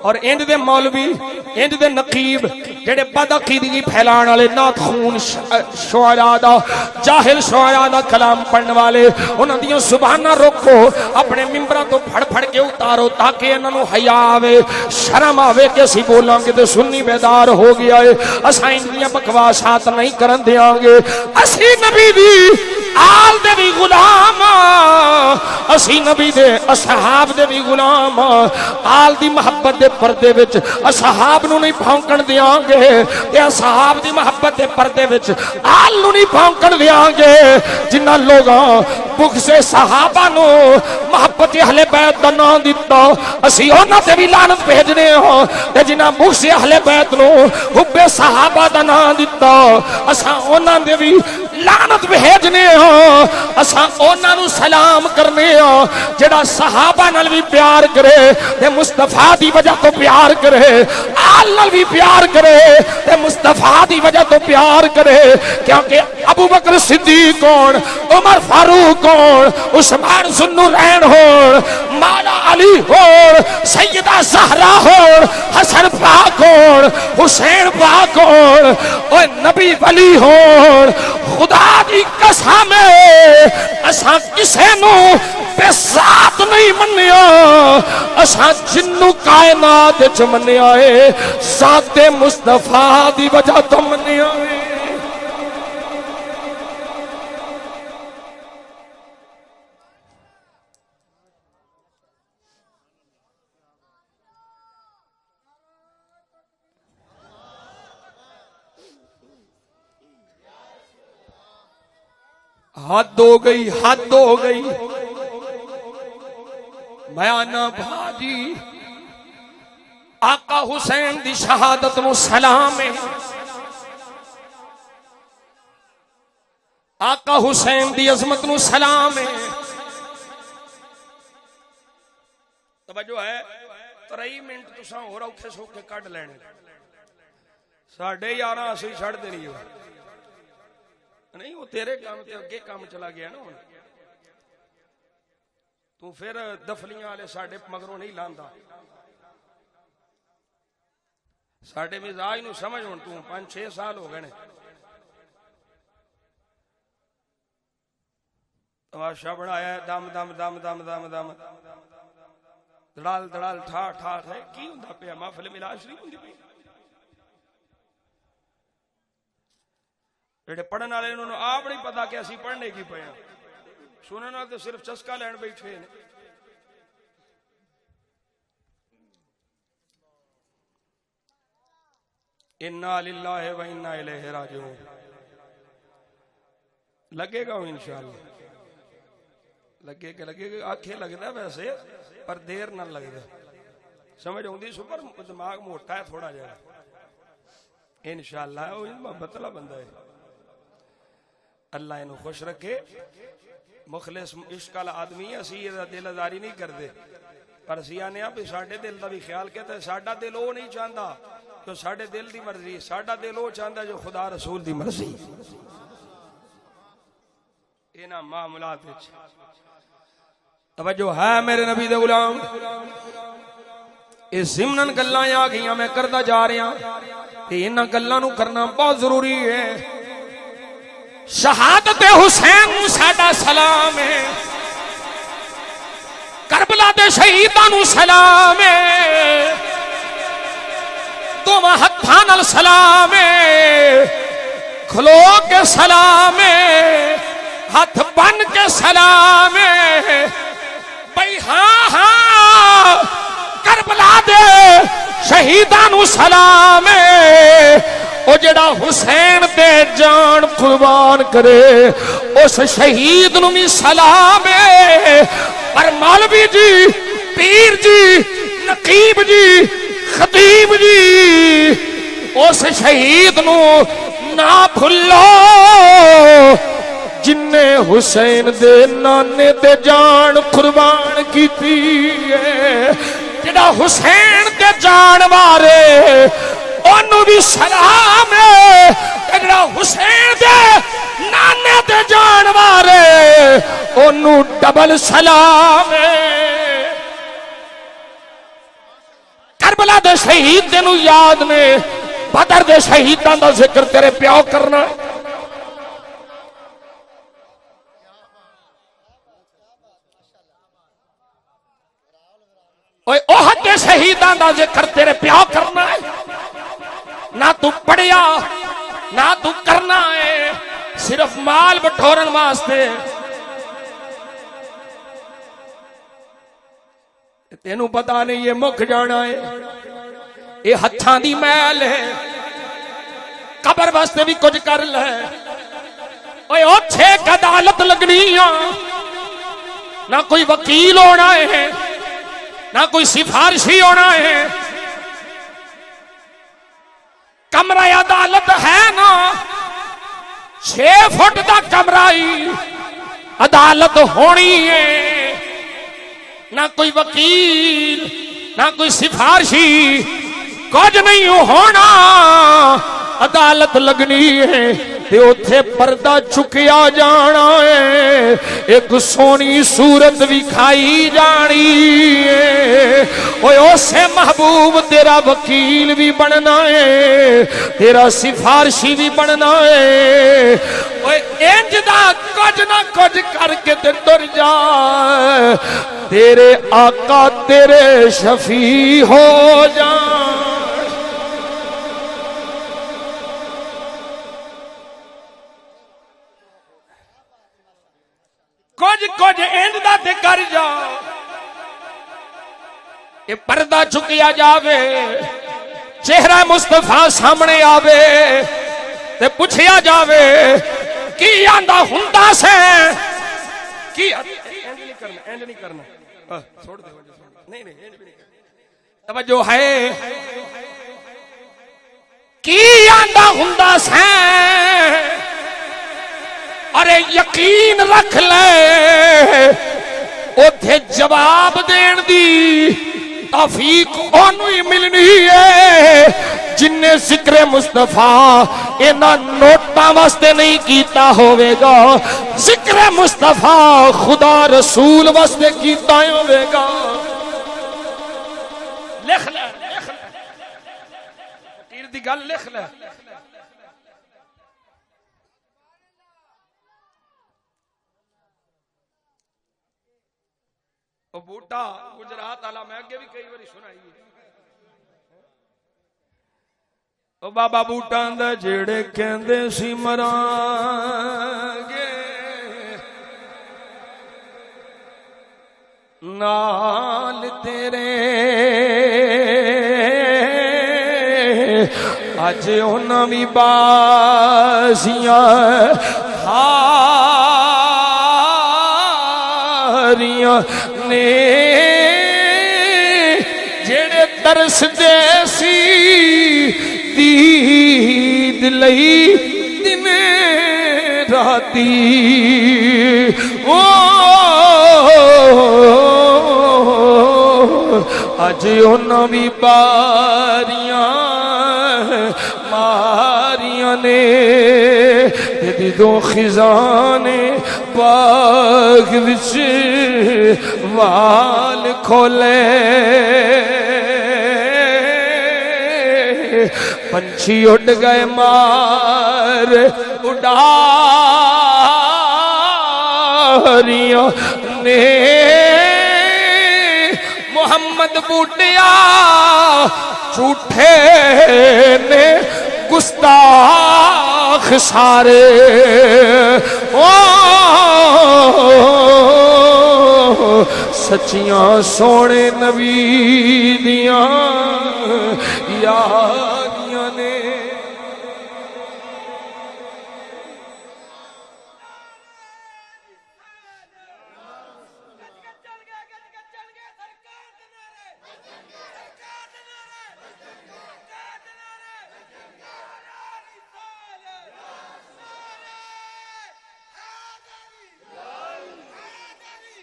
اور انج دے مولوی انج دے نقیب جڑے بد عقیدگی پھیلان والے نات خون شعراء دا جاہل شعراء دا کلام پڑھن والے انہاں دیاں زباناں روکو اپنے ممبراں تو پھڑ پھڑ کے اتارو تاکہ انہاں نوں حیا آوے شرم آوے کہ اسی بولاں گے تے سنی بیدار ہو گیا ہے اساں ان دیاں بکواسات نہیں کرن دیاں گے اسی نبی دی آل دے بھی غلام اسی نبی دے اصحاب دے بھی غلام آل دی محبت دے پردے وچ اصحاب نو نہیں بھونکن دیاں گے تے اصحاب دی محبت دے پردے وچ آل نو نہیں بھونکن دیاں گے جنہاں لوگاں بغض صحابہ نو محبت اہل بیت دا نام دتا اسی انہاں تے بھی لعنت بھیجنے ہاں تے جنہاں بغض اہل بیت نو حب صحابہ دا نام دتا اساں انہاں دے بھی لعنت بھیجنے ہاں اساں انہاں نو سلام کرنے ہاں جڑا صحابہ نال بھی پیار کرے تے مصطفیٰ دی وجہ تو پیار کرے آل نال بھی پیار کرے تے مصطفیٰ دی وجہ تو پیار کرے کیونکہ ابو بکر صدیق کون عمر فاروق کون عثمان ذو النورین ہون مولا علی ہون سیدہ زہرا ہون حسن پاک ہون حسین پاک ہون اور نبی ولی ہون خدا دی قسم اساں کسے نو بے ذات نہیں منیا اساں جنو کائنات وچ منیا ہے ذات مصطفیٰ دی وجہ تو منیا ہے حد ہو گئی حد ہو گئی میانا بھاجی آقا حسین دی شہادت نو سلام ہے آقا حسین دی عظمت نو سلام ہے توجہ ہے 3 منٹ تساں ہور اوکھے سوکھے کڈ لینے 11:30 اسی چھڑ دینی ہو نہیں وہ تیرے کام تے اگے کام چلا گیا نا تو پھر دفلیاں والے ساڈے مگروں نہیں لاندا ساڈے مزاج نو سمجھ ہن تو 5-6 سال ہو گئے نے تماشا بنایا ہے دم دم دم دم دم دم دڑال دڑال ٹھا ٹھا ہے کی ہوندا پیا محفل میلاد شریف ہوندی پئی جڑے پڑھن والے انہوں نے آپ نہیں پتا کہ اسی پڑھنے کی پے سنن والے تو صرف چسکا لین بیٹھے ہیں انا للہ و انا الیہ راجعون لگے گا انشاءاللہ لگے گا آنکھیں لگتا ویسے پر دیر نہ لگتا سمجھ ہوندی سپر دماغ موٹا ہے تھوڑا جا انشاءاللہ وہ محبت والا بندہ ہے اللہ انہوں خوش رکھے مخلص عشق والا آدمی ہے اسی یہ دل ازاری نہیں کرتے پر اسی آنے آپ ساڑھے دل دا بھی خیال کہتا ہے ساڑھا دل وہ نہیں چاہتا جو ساڑھے دل دی مرضی ساڑھا دل وہ چاہتا ہے جو خدا رسول دی مرضی اینا معاملات وچ توجہ ہے میرے نبی دے غلام اس ضمنن گلاں آ گئیاں میں کردا جا رہا تے انہاں گلاں نو کرنا بہت ضروری ہے شہادت حسین نو ساڈا سلام ہے کربلا دے شہیداں نو سلام ہے دوواں ہتھاں نال سلام ہے کھلو کے سلام ہے ہاتھ بن کے سلام ہے بھئی ہاں ہاں کربلا دے شہیداں نو سلام ہے او جڑا حسین دے جان قربان کرے اس شہید نو بھی سلام ہے پر مولوی جی پیر جی نقیب جی خطیب جی اس شہید نو نہ بھلو جن نے حسین دے نانے دے جان قربان کیتی ہے جڑا حسین دے جان وارے انہوں بھی سلام ہے جڑا حسین دے نانے دے جان وارے انہوں ڈبل سلام ہے کربلا دے شہید تینوں یاد نے، بدر دے شہیداں دا ذکر تیرے پیو کرنا، اوے احد دے شہیداں دا ذکر تیرے پیو کرنا ہے، نہ تو پڑھیا نہ تو کرنا ہے، صرف مال بٹورن واسطے۔ تینوں پتا نہیں یہ مک جانا ہے، یہ ہتھاں دی میل ہے، قبر واسطے بھی کچھ کر لے، اوے اوتھے عدالت لگنی ہے، نہ کوئی وکیل ہونا ہے نہ کوئی سفارشی ہونا ہے، کمرہ عدالت ہے نا 6 فٹ دا کمرہ ہی عدالت ہونی ہے، نہ کوئی وکیل نہ کوئی سفارشی، کچھ نہیں ہونا، عدالت لگنی ہے تے اوتھے پردہ چکیا جانا ہے، ایک سونی صورت وکھائی جانی ہے، اوے اسے محبوب تیرا وکیل بھی بننا ہے، تیرا سفارشی بھی بننا ہے، اوے انج دا کچھ نہ کچھ کر کے تے ٹر جا، تیرے آقا تیرے شفیع ہو جان۔ کچھ اینڈ دا تے کر جا، یہ پردہ چکیا جاوے، چہرہ مصطفیٰ سامنے آوے تے پوچھیا جاوے کی آندا ہوندا سے، کی اینڈ نہیں کرنا، چھوڑ دے، نہیں اینڈ بھی نہیں کرنا، توجہ ہے، کی آندا ہوندا سے، ارے یقین رکھ لے اوتھے جواب دین دی توفیق اونوں ہی ملنی ہے جن نے ذکر مصطفیٰ انہاں نوٹاں واسطے نہیں کیتا ہوئے گا، ذکر مصطفیٰ خدا رسول واسطے کیتا ہوئے گا۔ لکھ لے فقیر دی گل لکھ لے، بوٹا گجرات والا میں اگے بھی کئی باری سنائی ہے، او بابا بوٹا دے جڑے کہندے سی مران گے نال تیرے، اج انہاں وی بازیاں ہاریاں نے جڑے ترس دے سی دید لئی دن راتی، اج انہاں بھی باریاں ماریاں نے تے دو خزاں نے باغ وچ وال کھولے، پنچھی اڑ گئے مار اڈاریاں نے، محمد بوٹیا جھوٹے نے گستاخ سارے، سچیاں سونے نبی دیاں یاریاں نے۔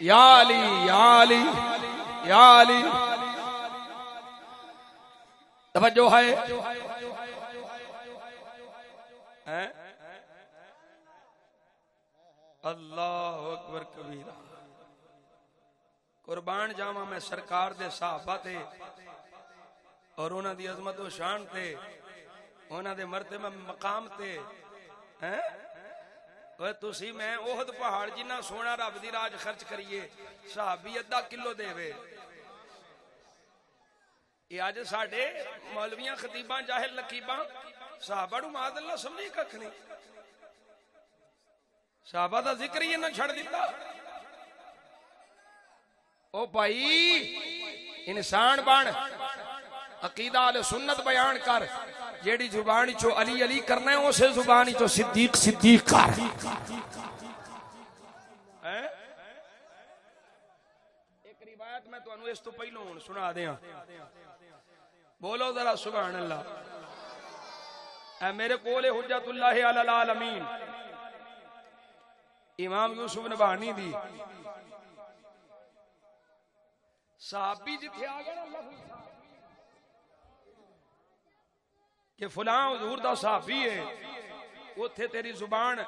یا علی یا علی یا علی، توجہ ہے، اللہ اکبر کبیرہ، قربان جاواں میں سرکار دے صحابہ تے اور انہاں دی عظمت و شان تے انہاں دے مرتبہ مقام تے ہیں اوے تسی میں احد پہاڑ جنہ سونا رب دی راج خرچ کریے صحابی 1/2 کلو دے وے یہ اج ساڈے مولویاں خطیباں جاہل لکیباں صحابہ نو معاذ اللہ سمجھی ککھ نہیں صحابہ دا ذکر ہی نہ چھڑ دیتا او بھائی انسان بن عقیدہ اہل سنت بیان کر جیڑی زبان چو علی علی کرنا ہے اسے زبان چو صدیق صدیق کر ایک روایت میں تو انو اس تو پہلوں سنا دیاں بولو ذرا سبحان اللہ اے میرے کولے حجت اللہ علی العالمین امام یوسف نبہانی دی صحابی جتھے آگئے نا اللہ کہ فلاں حضور دا صحابی ہے اوتھے تیری زبان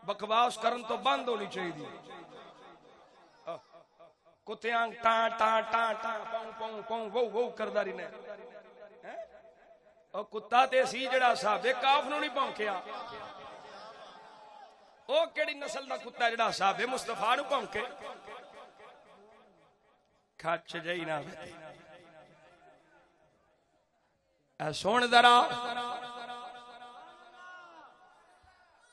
بکواس کرن تو بند ہونی چاہیے کتے آنگ ٹاں ٹاں ٹاں ٹاں پاؤں پاؤں پاؤں وو وو کردہ رہنے اور کتا تے سی جڑا صحابے کاف نو نہیں پونکیا او کیڑی نسل دا کتا جڑا صحابے مصطفیٰ نو پونکے کھچ جائی نہ سون ذرا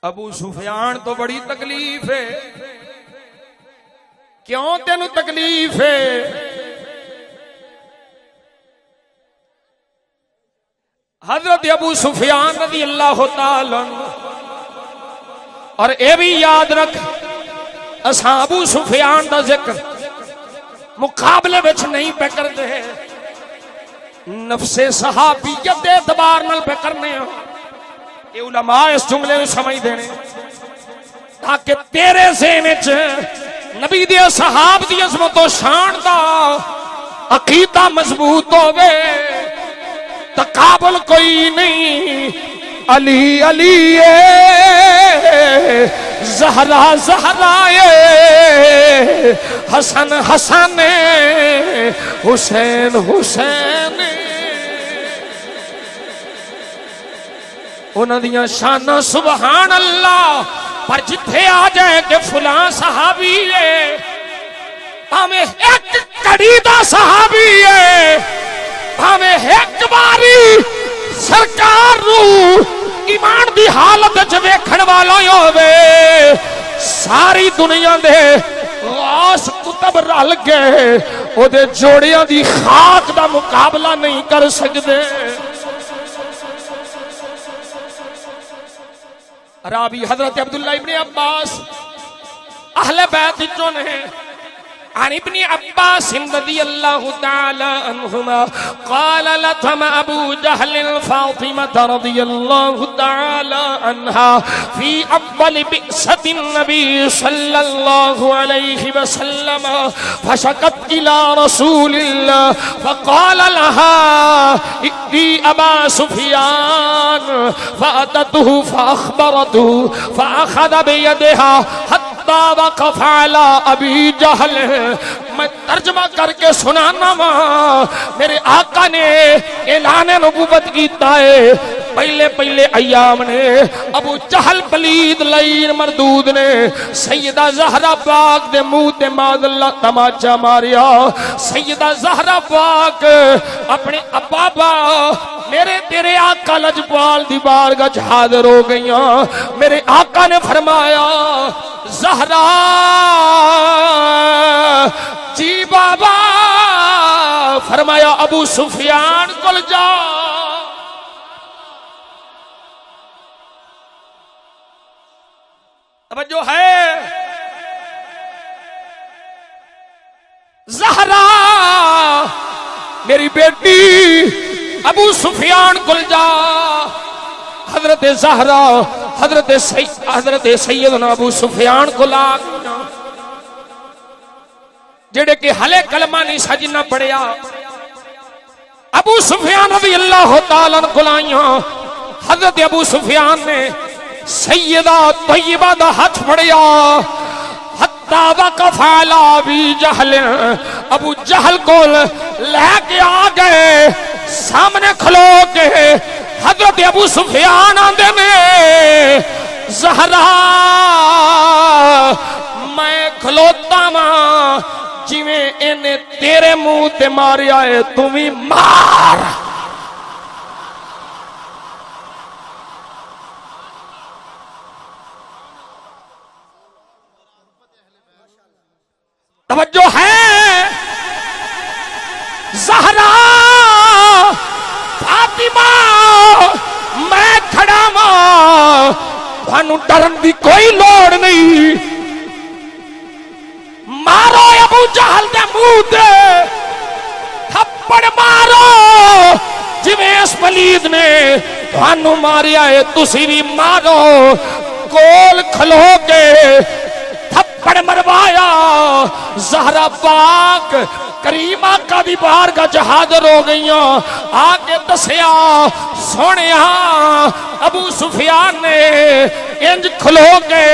ابو سفیان تو بڑی تکلیف ہے کیوں تینوں تکلیف ہے حضرت ابو سفیان رضی اللہ تعالی اور اے بھی یاد رکھ اساں ابو سفیان دا ذکر مقابلے وچ نہیں پہ کردے نفس صحابیت دے اعتبار نال پہ کرنے ہیں یہ علماء اس جملے میں سمجھ دینے تاکہ تیرے ذہن وچ نبی دی صحاب دی عظمت و شان دا عقیدہ مضبوط ہوے تقابل کوئی نہیں علی علی زہرا زہرا حسن حسن حسین حسین انہاں دیاں شاناں سبحان اللہ پر جتھے آ جائے کہ فلاں صحابی ہے ہمیں ایک کڑی دا صحابی ہے ہمیں ایک باری سرکار رو ایمان دی حالت وچ ویکھن والا ہی ہووے ساری دنیا دے غوث کتب رل کے او دے جوڑیاں دی خاک دا مقابلہ نہیں کر سکدے رابی حضرت عبداللہ ابن عباس اہل بیت وچوں نے عن ابن عباس رضی اللہ تعالی عنہما قال لطم ابو جہل فاطمة رضی اللہ تعالی عنہا فی اول بعثة النبی صلی اللہ علیہ وسلم فشکت الى رسول اللہ فقال لها ائتی ابا سفیان فاتته فاخبرته فاخذ بیدها حتی وقف علی ابی جہل میں ترجمہ کر کے سنانا ماں میرے آقا نے اعلان نبوت کیتا ہے پہلے پہلے ایام نے ابو جہل پلید لین مردود نے سیدہ زہرا پاک دے منہ تے معاذ اللہ تماچا ماریا سیدہ زہرا پاک اپنے ابابا میرے تیرے آقا لجپال دی بارگاہ حاضر ہو گئیاں میرے آقا نے فرمایا زہرا جی بابا فرمایا ابو سفیان کل جا اب جو ہے زہرا میری بیٹی ابو سفیان کل جا حضرت زہرا حضرت سیدنا ابو سفیان کو لا جڑے کہ حلے کلمہ نہیں سجنہ پڑیا ابو سفیان رضی اللہ تعالیٰ کو لائیاں حضرت ابو سفیان نے سیدہ طیبہ دا ہاتھ پڑیا حتی وقف علی ابی جہل ابو جہل کو لے کے آ گئے سامنے کھلو کے حضرت ابو سفیان آندے نے زہرا میں کھلوتا ماں جویں انہیں تیرے منہ تے ماریا ہے تمہیں مار توجہ ہے زہرا فاطمہ میں کھڑا ماں تھانوں ڈرن دی کوئی لوڑ نہیں مارو ابو جہل دے منہ تے تھپڑ مارو جویں اس پلید نے تھانوں ماریا ہے تسی بھی مارو کول کھلو کے تھپڑ مروایا زہرا پاک کریمہ کا دی بارگاہ جہاضر ہو گئیاں آگے دسیا سونیا ابو سفیان نے انج کھلو کے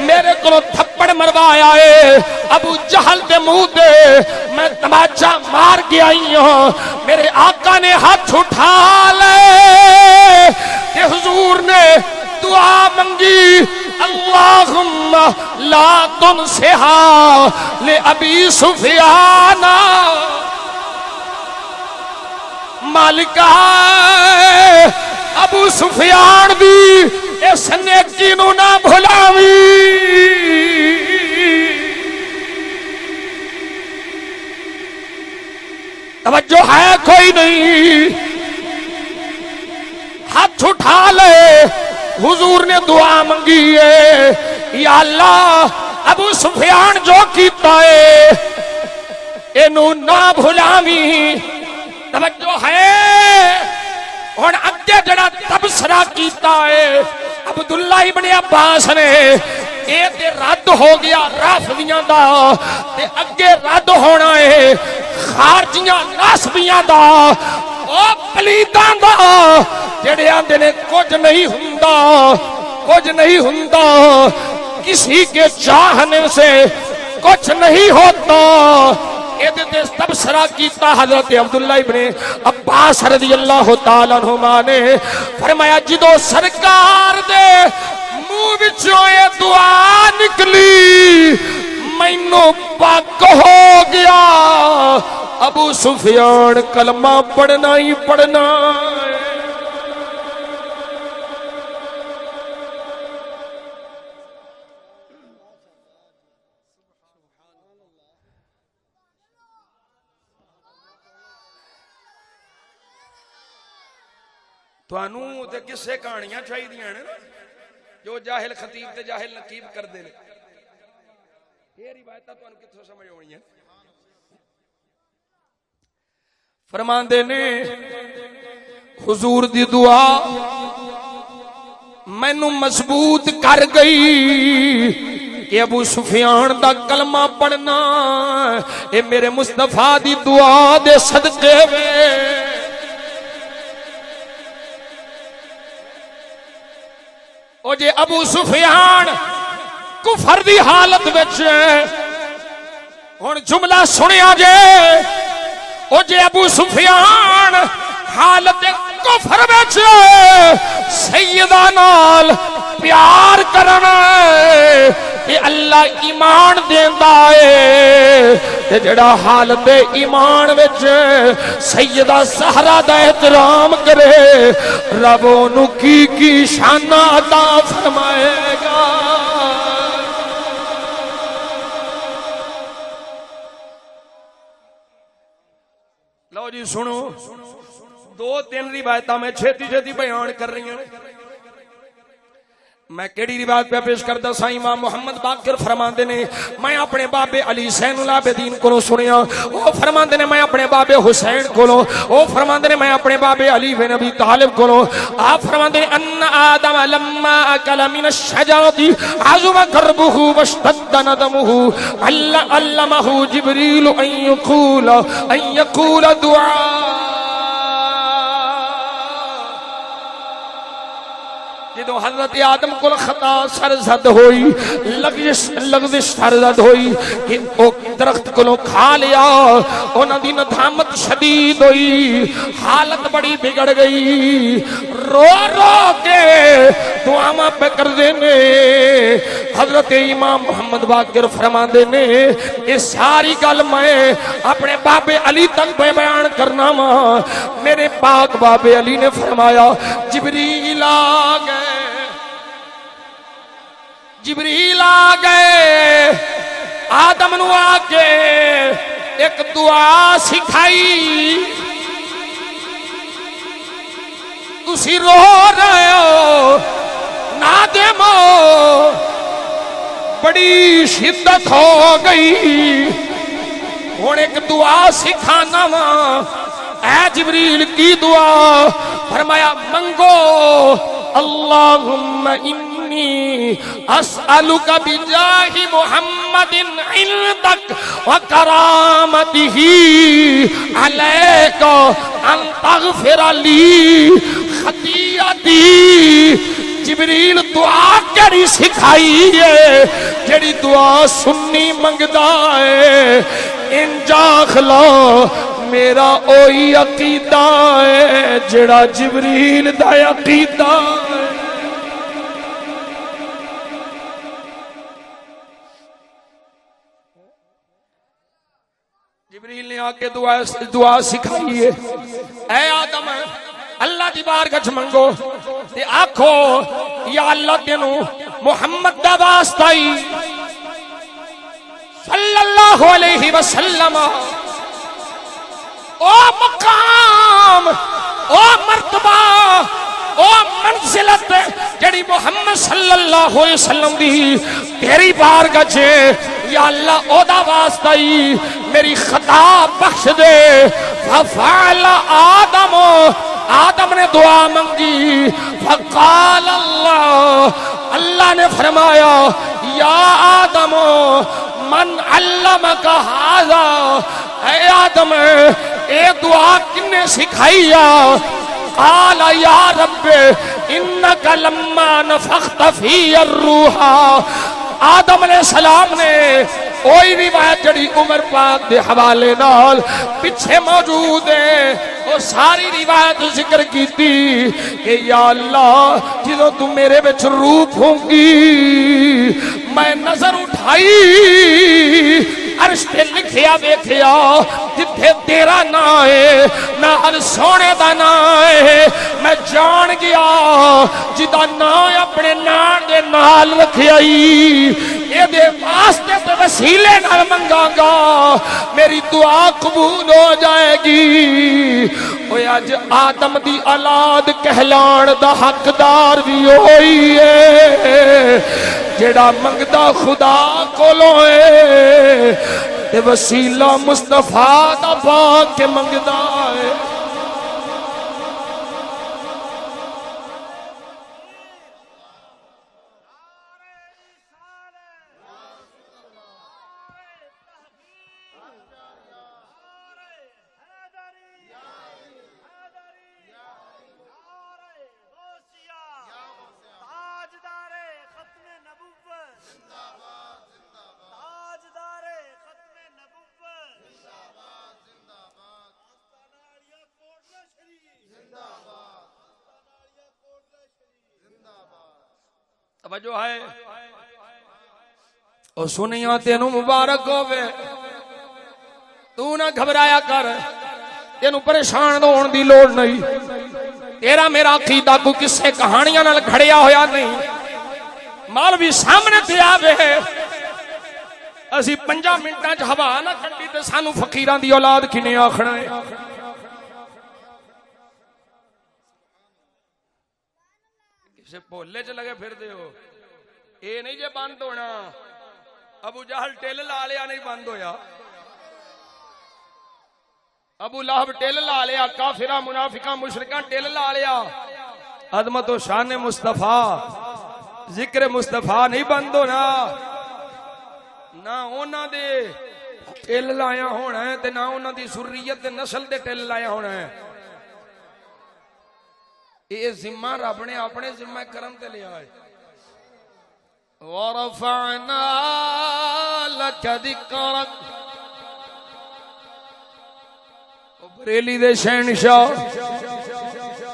میرے کو تھپڑ مروایا ہے ابو جہل دے منہ دے میں تماچا مار کے آئی ہوں میرے آقا نے ہاتھ اٹھا لے کہ حضور نے دعا منگی اللہم لا تنسہا لے ابی سفیان مالکہ ابو سفیان بھی اس نیکی نو نہ بھلاوی توجہ ہے کوئی نہیں ہاتھ اٹھا لے حضور نے دعا منگی ہے یا اللہ ابو سفیان جو کیتا ہے اینو نہ بھلاوی توجہ ہے اور اگے جڑا تبصرہ کیتا ہے عبداللہ ابن عباس نے اے تے رد ہو گیا رافضیاں دا تے اگے رد ہونا ہے خارجیاں ناسبیاں دا او پلیتاں دا جڑے آندے نے کچھ نہیں ہوندا کسی کے چاہنے سے کچھ نہیں ہوتا تے تبصرہ کیتا حضرت عبداللہ ابن عباس رضی اللہ تعالیٰ عنہما نے فرمایا جدو سرکار دے منہ وچوں اے دعا نکلی مینوں پاک ہو گیا ابو سفیان کلمہ پڑھنا ہی پڑھنا تانوں تے کسے کہانیاں چاہی دیاں نے جو جاہل خطیب تے جاہل نقیب کر دے یہ روایتاں تانوں کتھوں سمجھ ہونی ہیں فرماندے نے حضور دی دعا مینوں مضبوط کر گئی کہ ابو سفیان دا کلمہ پڑھنا اے میرے مصطفیٰ دی دعا دے صدقے میں او جے ابو سفیان کفر دی حالت وچ ہن جملہ سنیا جے او جے ابو سفیان حالت کفر وچ سیدہ نال پیار کرنا کہ اللہ ایمان دیندا ہے تے جڑا حالت ایمان وچ سیدہ زہرا دا احترام کرے رب اونوں کی شان عطا فرمائے گا لو جی سنو دو تین روایتاں میں چھتی بیان کر رہی ہیں میں کیڑی روایت پہ پیش کردا سا امام محمد باقر فرماندے نے میں اپنے بابے علی زین العابدین کو سنیا وہ فرماندے نے میں اپنے بابے حسین کو وہ فرماندے نے میں اپنے بابے علی بن ابی طالب کو آپ فرماندے نے ان آدم لما اکل من الشجرة عظم کربه واشتد ندمه علمه جبریل ان یقول دعاء جدو حضرت آدم کو خطا سرزد ہوئی لغزش سرزد ہوئی کہ او درخت کو کھا لیا انہاں دی ندامت شدید ہوئی حالت بڑی بگڑ گئی رو رو کے دعاواں پہ کر دینے حضرت امام محمد باقر فرما دینے یہ ساری گل میں اپنے بابے علی تک پہ بیان کرنا ماں میرے پاک بابے علی نے فرمایا جبریل آ گئے جبریل آ گئے آدم نو آ کے ایک دعا سکھائی تسی رو رہے ہو نادمو بڑی شدت ہو گئی ہن ایک دعا سکھانا وا اے جبریل کی دعا فرمایا منگو اللہم انی اسألک بجاہ محمد عندک وکرامتہ علیک ان تغفر لی خطیئتی جبریل دعا کری سکھائی ہے جڑی دعا سنی منگدا ہے انجا خلا میرا اوہی عقیدہ ہے جڑا جبریل دا عقیدہ ہے جبریل نے آ کے دعا سکھائی ہے اے آدم اللہ دی بارگاہ منگو تے آکھو یا اللہ تینو محمد دا واسطہ صلی اللہ علیہ وسلم او مقام او مرتبہ او منزلت جڑی محمد صلی اللہ علیہ وسلم دی تیری بارگاہ چے یا اللہ او دا واسطہ میری خطا بخش دے ففعل آدم آدم نے دعا منگی فقال اللہ نے فرمایا یا آدم من علمک ھذا اے آدم اے دعا کنے سکھائیا قال یا رب انک لما نفخت فی الروح آدم علیہ السلام نے کوئی روایت جڑی عمر پاک دے حوالے نال پیچھے موجود ہے وہ ساری روایت ذکر کیتی کہ یا اللہ جدوں تو میرے وچ روح پھونگی میں نظر اٹھائی عرش تے لکھیا ویکھیا جتھے تیرا نام ہے نہ ہر سونے دا نام ہے میں جان گیا جدا نام اپنے نام دے نال رکھیا اے دے واسطے تے وسیلے نال منگاں گا میری دعا قبول ہو جائے گی اوے اج آدم دی اولاد کہلان دا حقدار بھی ہوئی ہے جڑا منگدا خدا کولوں ہے تے وسیلہ مصطفیٰ دا پاک کے منگدا ہے توجہ ہے او سنیاں تینوں مبارک ہووے تو نہ گھبرایا کر تینوں پریشان ہون دی لوڑ نہیں تیرا میرا عقیدہ کو کسے کہانیاں نال گھڑیا ہویا نہیں مولوی سامنے تے آوے اسی 5 منٹاں چ ہوا نہ کھڑی تے سانو فقیراں دی اولاد کنے آکھنا ہے کسے بولے چ لگے پھر دے ہو اے نہیں جے بند ہونا ابو جہل ٹیل لا لیا نہیں بند ہویا ابو لہب ٹیل لا لیا کافرہ منافقہ مشرکہ ٹیل لا لیا عظمت و شان مصطفیٰ ذکر مصطفیٰ نہیں بند ہونا نہ اونا دے ٹیل لایا ہونا ہے تے نہ اونا دی سریت دے نسل دے ٹیل لایا ہونا ہے یہ ذمہ رب نے اپنے ذمہ کرم تے لیا ہے وَرَفَعْنَا لَكَ ذِكْرَكَ بریلی دے شہنشاہ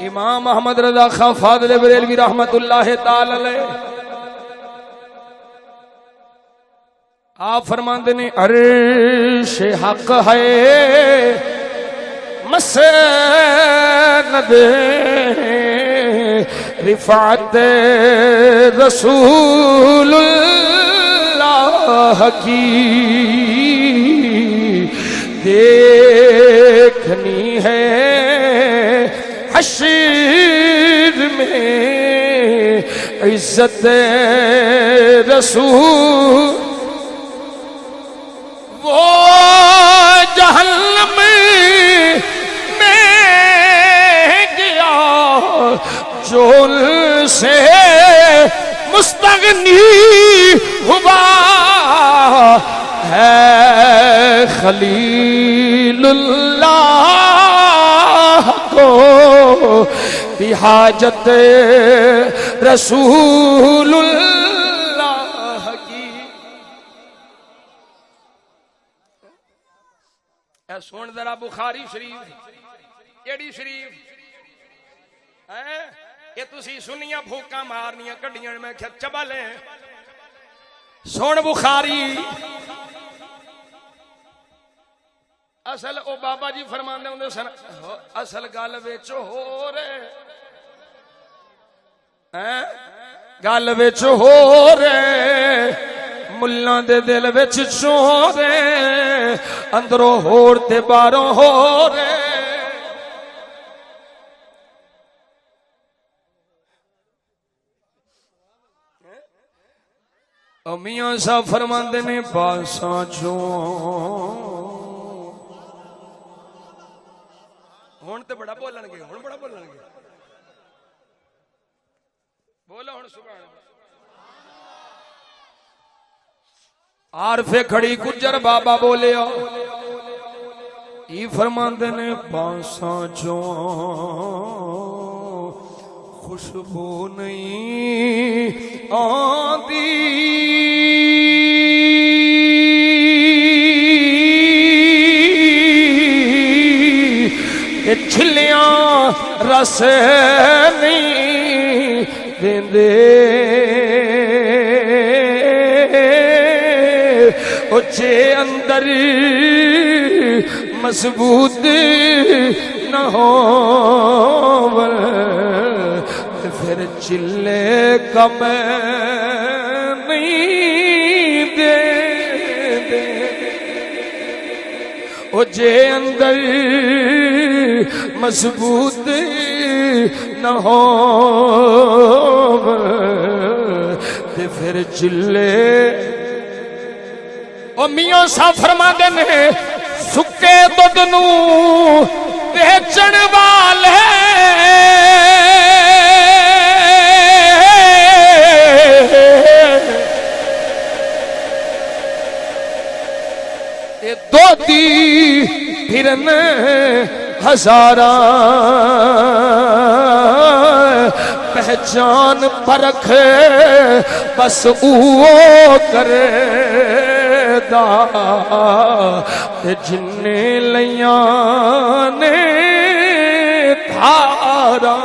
امام احمد رضا خان فاضل بریلوی رحمت اللہ تعالی علیہ آپ فرماندے نے عرش حق ہے مسند رفعت رسول اللہ کی دیکھنی ہے حشر میں عزت رسول وہ جہنم میں گیا جو ان سے مستغنی ہوا ہے خلیل اللہ کو بحاجت رسول اللہ کی. اے سن ذرا بخاری شریف کیڑی شریف یہ تسی سنیاں بھوکاں مارنیاں کڈیاں میں کہ چبا لیں سن بخاری اصل او بابا جی فرماندے ہوندے سن اصل گل وچ ہو رہے گل وچ ہو رہے ملاں دے دل وچ چورے اندروں ہور تے باہروں ہو رہے میاں صاحب فرماندے نے پاساں چوں ہن تے بڑا بولن گے ہن بڑا بولن گے بولو ہن سبحان اللہ. عارف کھڑی گجر بابا بولیا ای فرماندے نے پاساں چوں خوشبو نہیں آندی چھلیاں رس نہیں دیندے اچھے اندر مضبوط نہ ہو پھر چلے کم نہیں دے او جے اندر مضبوط نہ ہو تے پھر چلے. او میاں صاحب فرماندے نے سکے دودھ نو بیچن والے دوتی پھرن ہزاراں پہچان پرکھ بس او کرے دا جنے لیاں نے دھارا.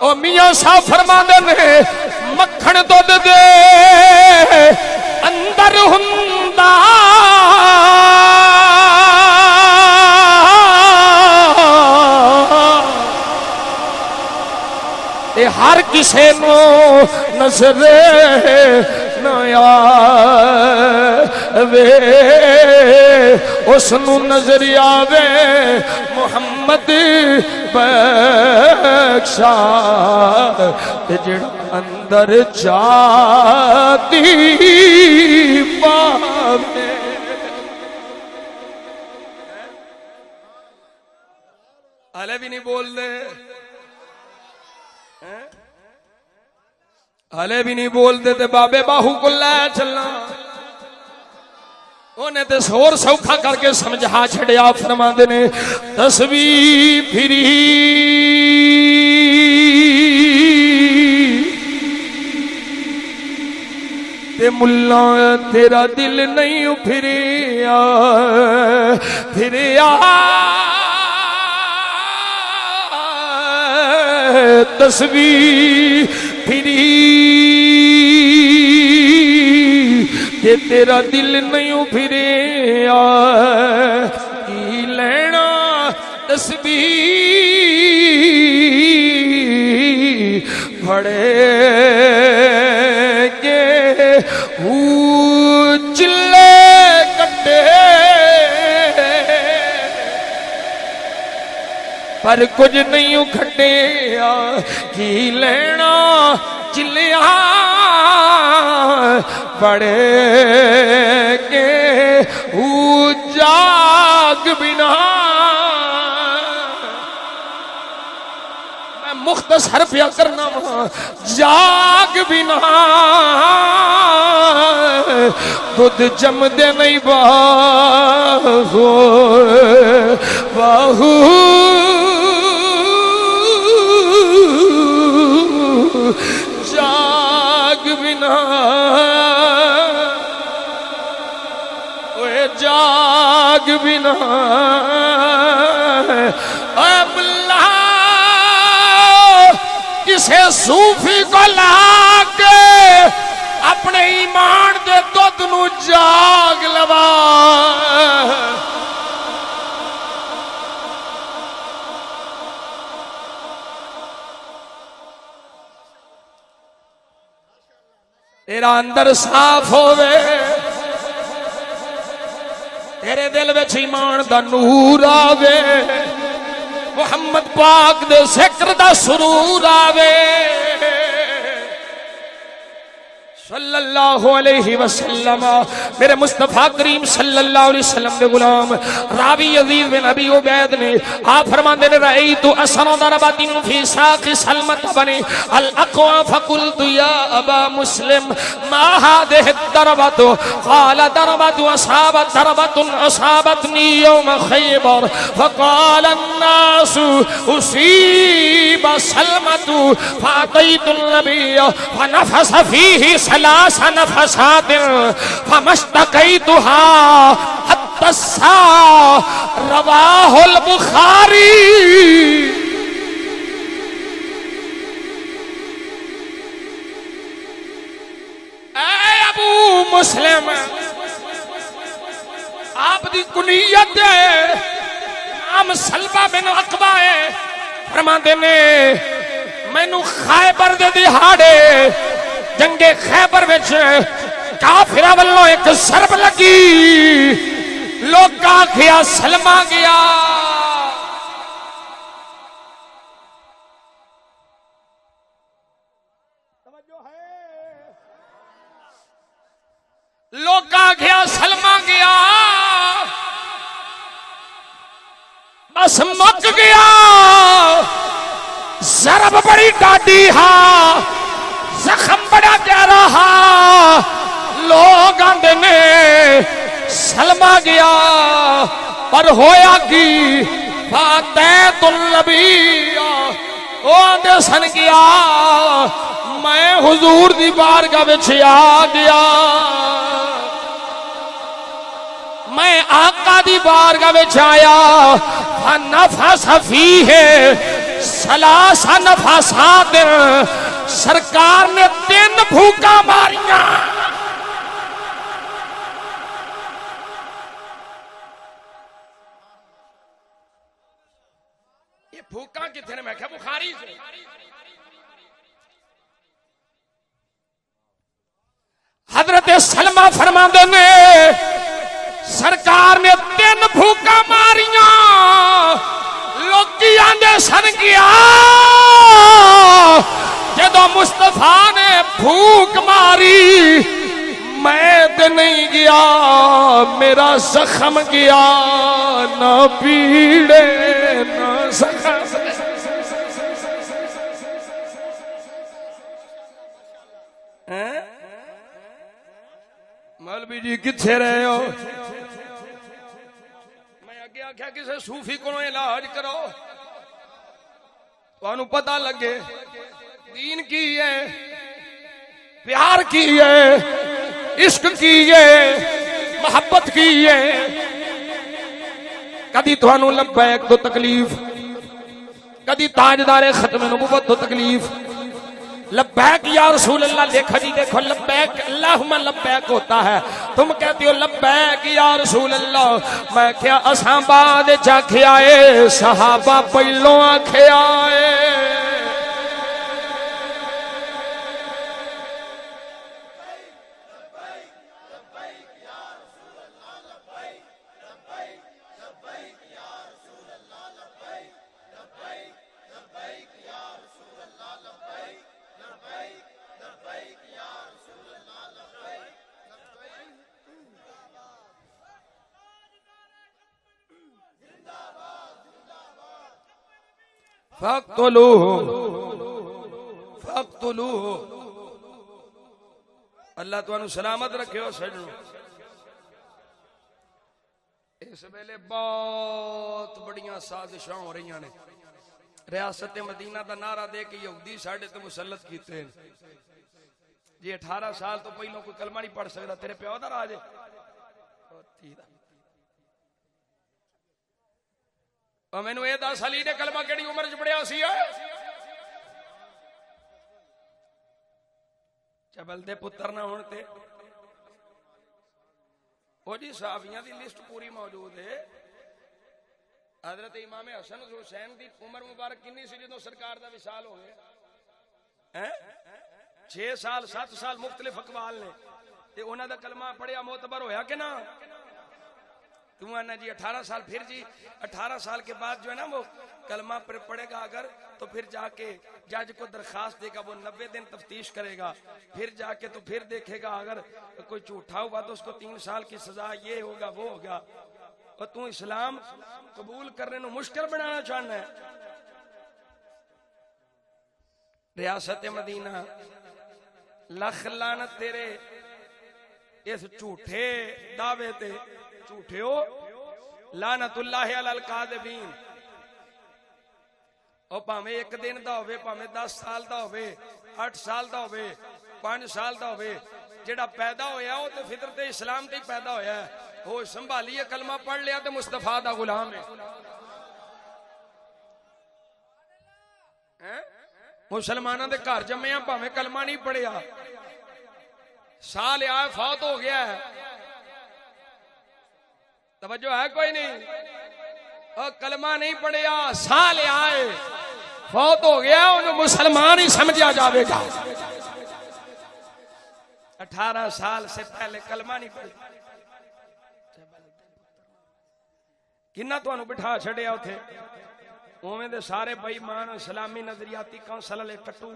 او میاں صاحب فرماندے نے مکھن دودھ دے اندر ہندا اے ہر کسے نو نظر نہ آوے اس نو نظر آوے محمد بخشا جڑا اندر جاتی پاوے. ہلے بھی نہیں بول دے ہلے بھی نہیں بولتے تے بابے باہو کو لے چلنا انہیں تے سور سوکھا کر کے سمجھا چھڑیا. فرماندے نے تسبیح پھری ملا تیرا دل نہیں پھریا تصویر پھری کہ تیرا دل نہیں پھریا کی لینا تسبیح بڑے کے چلے کٹے پر کچھ نہیں کھٹیا کی لینا چلیا بڑے کے جاگ بنا میں مختصر پیا کرنا جاگ بنا دودھ جم دے نہیں باہو جاگ بنا جاگ بنا اے بلا کسے صوفی کو لا کے اپنے ایمان دے دودھ نو جاگ لوا تیرا اندر صاف ہوئے تیرے دل وچ ایمان دا نور آوے محمد پاک دے ذکر دا سرور آوے صلی اللہ علیہ وسلم میرے مصطفیٰ کریم صلی اللہ علیہ وسلم دے غلام راوی یزید بن ابی عبید نے آپ فرماندے نے رأیت اثر ضربۃ فی ساق سلمۃ بن الاقوى فقلت یا ابا مسلم ما هذه الضربۃ قال ضربۃ اصابتنی یوم خیبر فقال الناس اصیب سلمۃ فاتیت النبی فنفس فیہ ثلاث نفسات فما اشتكيتها حتى الساعة رواه البخاري اے ابو مسلم آپ دی کنیت ہے نام سلمہ بن عقبہ ہے فرماندے نے مینوں خیبر دے دہاڑے جنگ خیبر وچ کافراں والوں ایک ضرب لگی لوگ آکھیا سلمہ گیا لوگ آکھیا سلمہ گیا بس مک گیا ضرب بڑی ڈاڈی ہاں زخم بڑا گہرا ہاں لوگ آندے نے سلمہ گیا پر ہویا کی فاتیت النبی او آندے سن گیا میں حضور دی بارگاہ وچ آ گیا میں آقا دی بارگاہ وچ آیا فنفس فیہ ثلاث نفسات سرکار نے 3 بھوکا ماریاں یہ بھوکا کتنے نے میں کہا بخاری سے حضرت سلمہ فرماندے نے سرکار نے 3 بھوکا ماریاں لوکی آندے سن گیا جدو مصطفیٰ نے بھوک ماری میں تے نہیں گیا میرا زخم گیا نہ پیڑے نہ زخم مولوی جی کتھے رہے ہو میں اگے آکھیا کسے صوفی کو علاج کرو تو پتہ لگے دین کی ہے پیار کی ہے عشق کیے محبت کیے کدی تھانوں لبیک تو تکلیف کدی تاجدار ختم نبوت تو تکلیف لبیک یا رسول اللہ دیکھا جی دیکھو لبیک اللہم لبیک ہوتا ہے تم کہتی ہو لبیک یا رسول اللہ میں کیا اساں بعد چاکھے آئے صحابہ پہلوں آکھے آئے فاقتلوہ اللہ تو انہوں سلامت رکھے ہو سجنوں اس ویلے بہت بڑیاں سازشاں ہو رہی ہیں ریاست مدینہ دا نعرہ دے کے یہودی ساڑھے تو مسلط کیتے ہیں جی 18 سال تو پہلوں کوئی کلمہ نہیں پڑھ سکتا تیرے پیو دا راجے اور میں نے یہ 10 علی نے کلمہ کیڑی عمر چ پڑھیا سی چبل دے پتر نہ ہون تے وہ جی صحابیاں دی لسٹ پوری موجود ہے حضرت امام حسن حسین دی عمر مبارک کنی سی جدوں سرکار دا وصال ہو گیا 6 سال 7 سال مختلف اقوال نے تے انہاں دا کلمہ پڑھیا معتبر ہویا کہ نہ تم آنا جی 18 سال پھر جی 18 سال کے بعد جو ہے نا وہ کلمہ پڑھے گا اگر تو پھر جا کے جج کو درخواست دے گا وہ 90 دن تفتیش کرے گا پھر جا کے تو پھر دیکھے گا اگر کوئی جھوٹا ہوا تو اس کو 3 سال کی سزا یہ ہوگا وہ ہوگا اور تو اسلام قبول کرنے نو مشکل بنانا چاہنا ہے ریاست مدینہ لکھ لعنت تیرے اس جھوٹے دعوے تے جھوٹے ہو لعنت اللہ علی الکاذبین اور پاویں 1 دن دا ہوے پاویں 10 سال دا ہوے 8 سال دا ہوے 5 سال دا ہوے جڑا پیدا ہویا وہ تے فطرت اسلام تے پیدا ہویا ہے وہ سنبھالیے کلمہ پڑھ لیا تے مصطفیٰ دا غلام ہے مسلماناں دے گھر جمے ہاں پاویں کلمہ نہیں پڑھیا سال آئے فوت ہو گیا ہے توجہ ہے کوئی نہیں اور کلمہ نہیں پڑھیا سال آئے فوت ہو گیا انہوں مسلمان ہی سمجھا جاوے گا 18 سال سے پہلے کلمہ نہیں پڑھیا کنہ تو انہوں بٹھا چھڑیا ہوتے اوہیں دے سارے بھائی مان اسلامی نظریاتی کونسل لے کٹو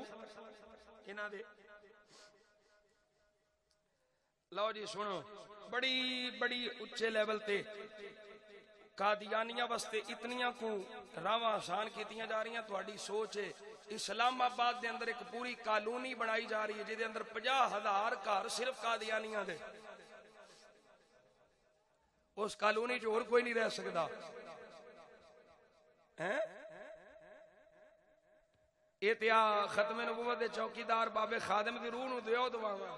کنہ دے لو جی سنو بڑی بڑی اچھے لیول تے قادیانیاں واسطے اتنیاں کو راواں آسان کیتیاں جا رہی ہیں تہاڈی سوچ ہے اسلام آباد دے اندر ایک پوری کالونی بنائی جا رہی ہے جے دے اندر 50,000 گھر صرف قادیانیاں دے اس کالونی چ اور کوئی نہیں رہ سکدا اے تے ختم نبوت دے چوکیدار بابے خادم دی روح نو دیو دعاواں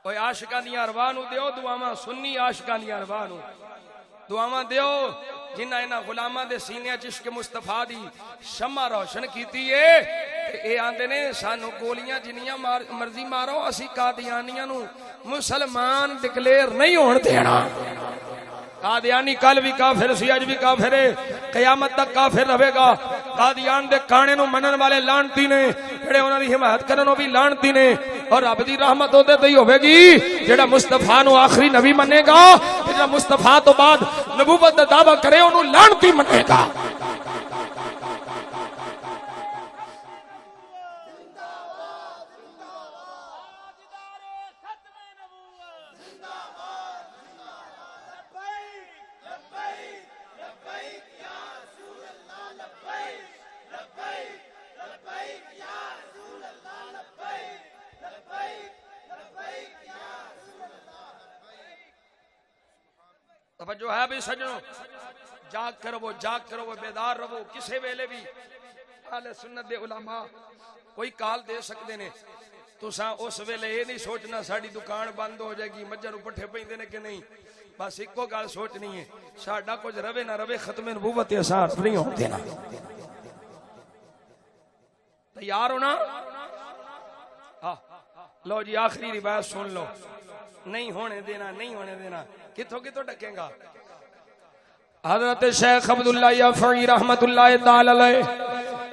اوے عاشقاں دی ارواح نو دیو دعاواں سنی عاشقاں دی ارواح نو دعاواں دیو جنہاں انہاں غلاماں دے سینے وچ عشق مصطفیٰ دی شمع روشن کیتی ہے اے آندے نے سانو گولیاں جنیاں مرضی مارو اسی قادیانیاں نو مسلمان ڈکلیئر نہیں ہون دینا قادیانی کل بھی کافر سی اج بھی کافر ہے قیامت تک کافر رہے گا قادیان دے کانے نو منن والے لعنتی نے جڑے انہاں دی حمایت کرن او بھی لعنتی نے اور رب دی رحمت اودے تے ہی ہوے گی جڑا مصطفیٰ نو آخری نبی منے گا جڑا مصطفیٰ تو بعد نبوت دا دعویٰ کرے اونوں لعنتی منے گا توجہ ہے بھی سجنوں جاگ کرو وہ بیدار رہو کسے ویلے بھی اہل سنت دے علماء کوئی کال دے سکتے نے تساں اس ویلے یہ نہیں سوچنا ساری دکان بند ہو جائے گی مجھے نو پٹھے پیندے نے کہ نہیں بس ایک گل سوچنی ہے ساڈا کچھ رہے نہ رہے ختم نبوت اثار نہیں ہون دینا تیار ہونا لو جی آخری روایت سن لو نہیں ہونے دینا نہیں ہونے دینا کتوں کتوں ڈکے گا حضرت شیخ عبداللہ یافعی رحمت اللہ تعالی علیہ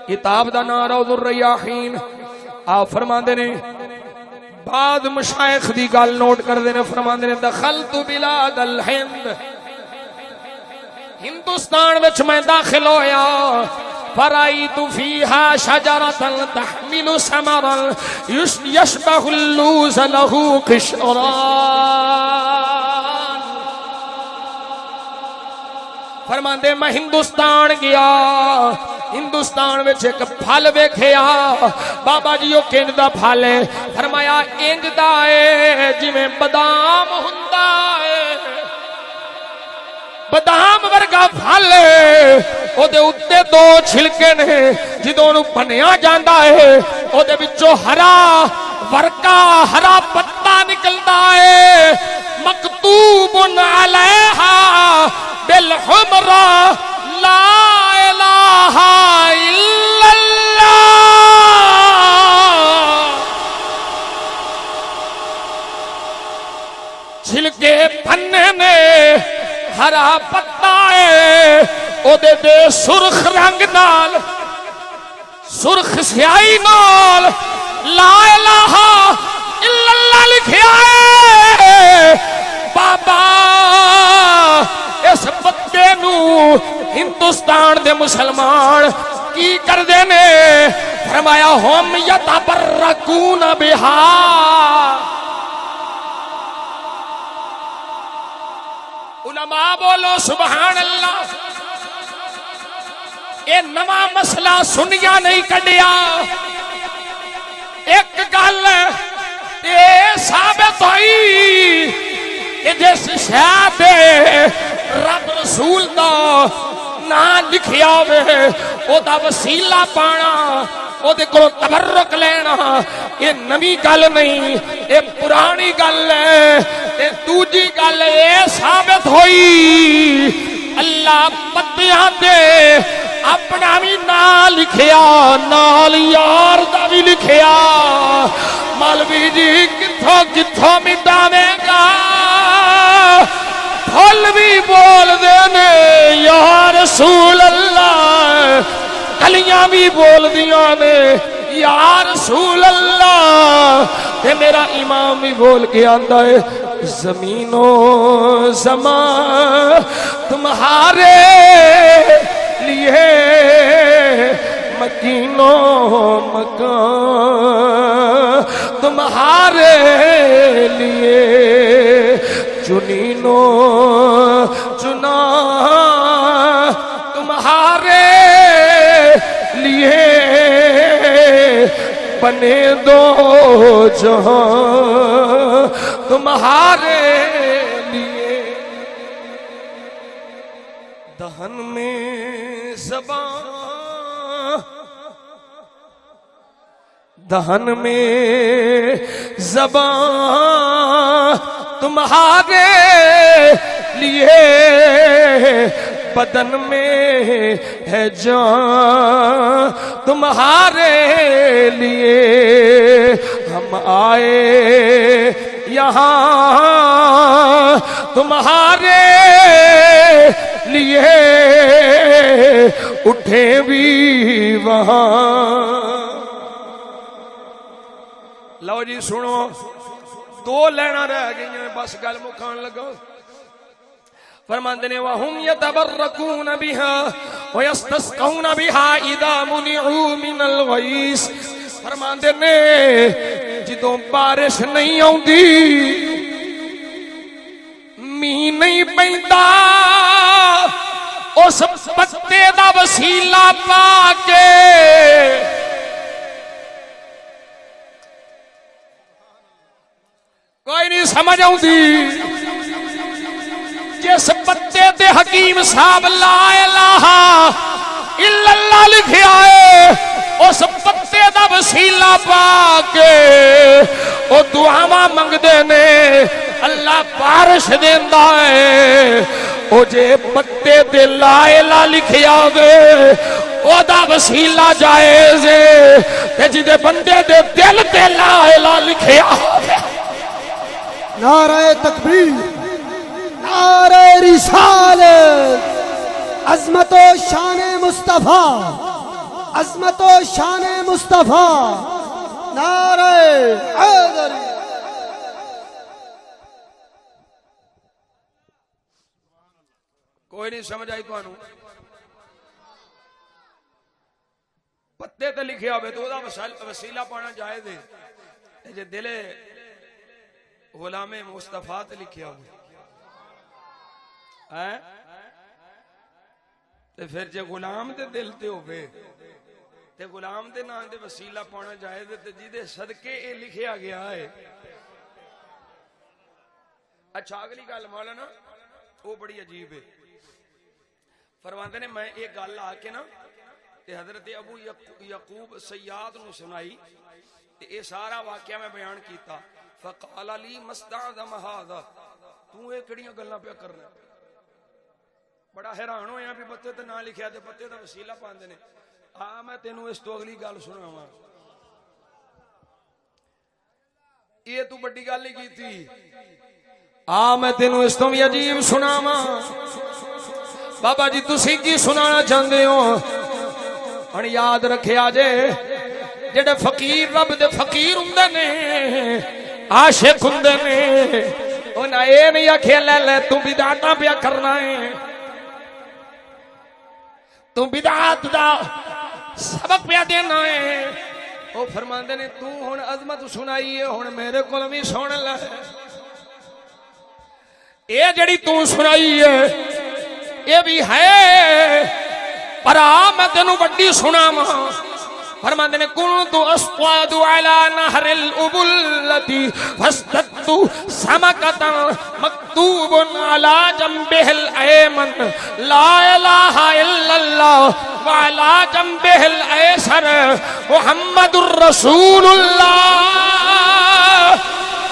کتاب دا نام روض الریاحین آپ فرماندے نے بعد مشائخ دی گل نوٹ کردے نے فرماندے نے دخلت بلاد الہند ہندوستان وچ میں داخل ہویا فرأيت فيها شجرة تحمل ثمرا يشبه اللوز له قشران فرماندے میں ہندوستان گیا ہندوستان وچ ایک پھل ویکھیا بابا جی او کینج دا پھل ہے فرمایا انج دا ہے جویں بادام ہوندا ہے بادام ورگا پھل او دے اُتے دو چھلکے نے جدوں نوں بنیا جاندا ہے او دے وچوں ہرا ورقہ ہرا پتا نکلدا ہے مکتوب علیہا بالحمر لا الہ الا اللہ چھلکے پنے نے ہرا پتا ہے او دے سرخ رنگ نال سرخ سیاہی نال لا الہ الا اللہ لکھیا ہے بابا اس پتے نو ہندوستان دے مسلمان کی کر دینے فرمایا ہم یتبرکون بہا علماء بولو سبحان اللہ اے نواں مسئلہ سنیا نہیں کڈیا ایک گل اے ثابت ہوئی کہ جس شاہ دے رب رسول دا نا لکھیا ہوئے او دا وسیلہ پانا او دے کو تبرک لینا یہ نوی گل نہیں یہ پرانی گل ہے یہ دوجی گل یہ ثابت ہوئی اللہ پتیاں دے اپنا بھی نا لکھیا نال یار دا بھی لکھیا مولوی جی کتھوں کتھوں مٹاوے گا پھل بھی بول دینے یا رسول اللہ گلیاں بھی بول دیاں نے یا رسول اللہ تے میرا امام بھی بول کے آندا ہے زمین و زمان تمہارے لیے مکین و مکان تمہارے لیے چنین و چنا تمہارے لیے بنے دو جہاں تمہارے لیے دہن میں زبان دہن میں زبان تمہارے لیے بدن میں ہے جان تمہارے لیے ہم آئے یہاں تمہارے لیے اٹھے بھی وہاں لو جی سنو دو لینا رہ گئی ہیں بس گل مکان لگو فرماندے نے وَهُمْ يَتَبَرَّكُونَ بِهَا وَيَسْتَسْقَوْنَ بِهَا إِذَا مُنِعُوا مِنَ الْغَيْثِ فرماندے نے جدوں بارش نہیں آوندی می نہیں پیندا اس پتے دا وسیلہ پا کے کوئی نہیں سمجھ آؤندی جس پتے تے حکیم صاحب لا الہ الا اللہ لکھیا ہے اس پتے دا وسیلہ پا کے دعاواں منگدے نے اللہ بارش دیندا ہے او جے پتے تے لا الہ لکھیا ہوے او دا وسیلہ جائز ہے تے جدے بندے دے دل تے لا الہ لکھیا ہوے نعرہ تکبیر نعرہ رسالت عظمت و شان مصطفیٰ عظمت و شان مصطفیٰ نعرہ حیدری کوئی نہیں سمجھ آئی تو پتے تے لکھیا ہوئے تو دا وسیلہ پانا جائز ہے جے دل غلام مصطفیٰ تے لکھیا ہوئے تے پھر جے غلام دے دل تے ہوئے تے غلام دے نام دے وسیلہ پانا جائز ہے تے جیدے صدقے اے لکھیا گیا ہے. اچھا اگلی گل مولانا وہ بڑی عجیب ہے. فرماندے نے میں ایک گل آ کے نا تے حضرت ابو یعقوب سیاد نو سنائی تے اے سارا واقعہ میں بیان کیتا. فقال لی مستعظم هذا تو اے کڑیاں گلاں پیا کرنا. بڑا حیران ہویا بھی پتے تے نہ لکھیا تے پتے دا وسیلہ پاندے نے. میں تینوں اس تو اگلی گل سناواں. یہ تو بڑی گل نہیں کیتی. میں تینوں اس تو بھی عجیب سناواں. بابا جی تسی کی سنانا چاہندے ہو؟ ہن یاد رکھیا جے جڑے فقیر رب دے فقیر ہوندے نے عاشق ہوندے نے انہاں اے نہیں آکھیا لے لے تو بدعتاں پیا کرنا ہے تو بدعات دا سبق پیا دینا ہے. وہ فرماندے نے تو ہن عظمت سنائی ہے ہن میرے کول بھی سن لے. اے جڑی تو سنائی ہے یہ بھی ہے پر میں تینوں بڑی سناواں. فرماندے نے کنت اصطاد على نهر الابلة فاصطدت سمكة مكتوب على جنبه الايمن لا اله الا الله وعلى جنبه الايسر محمد رسول الله.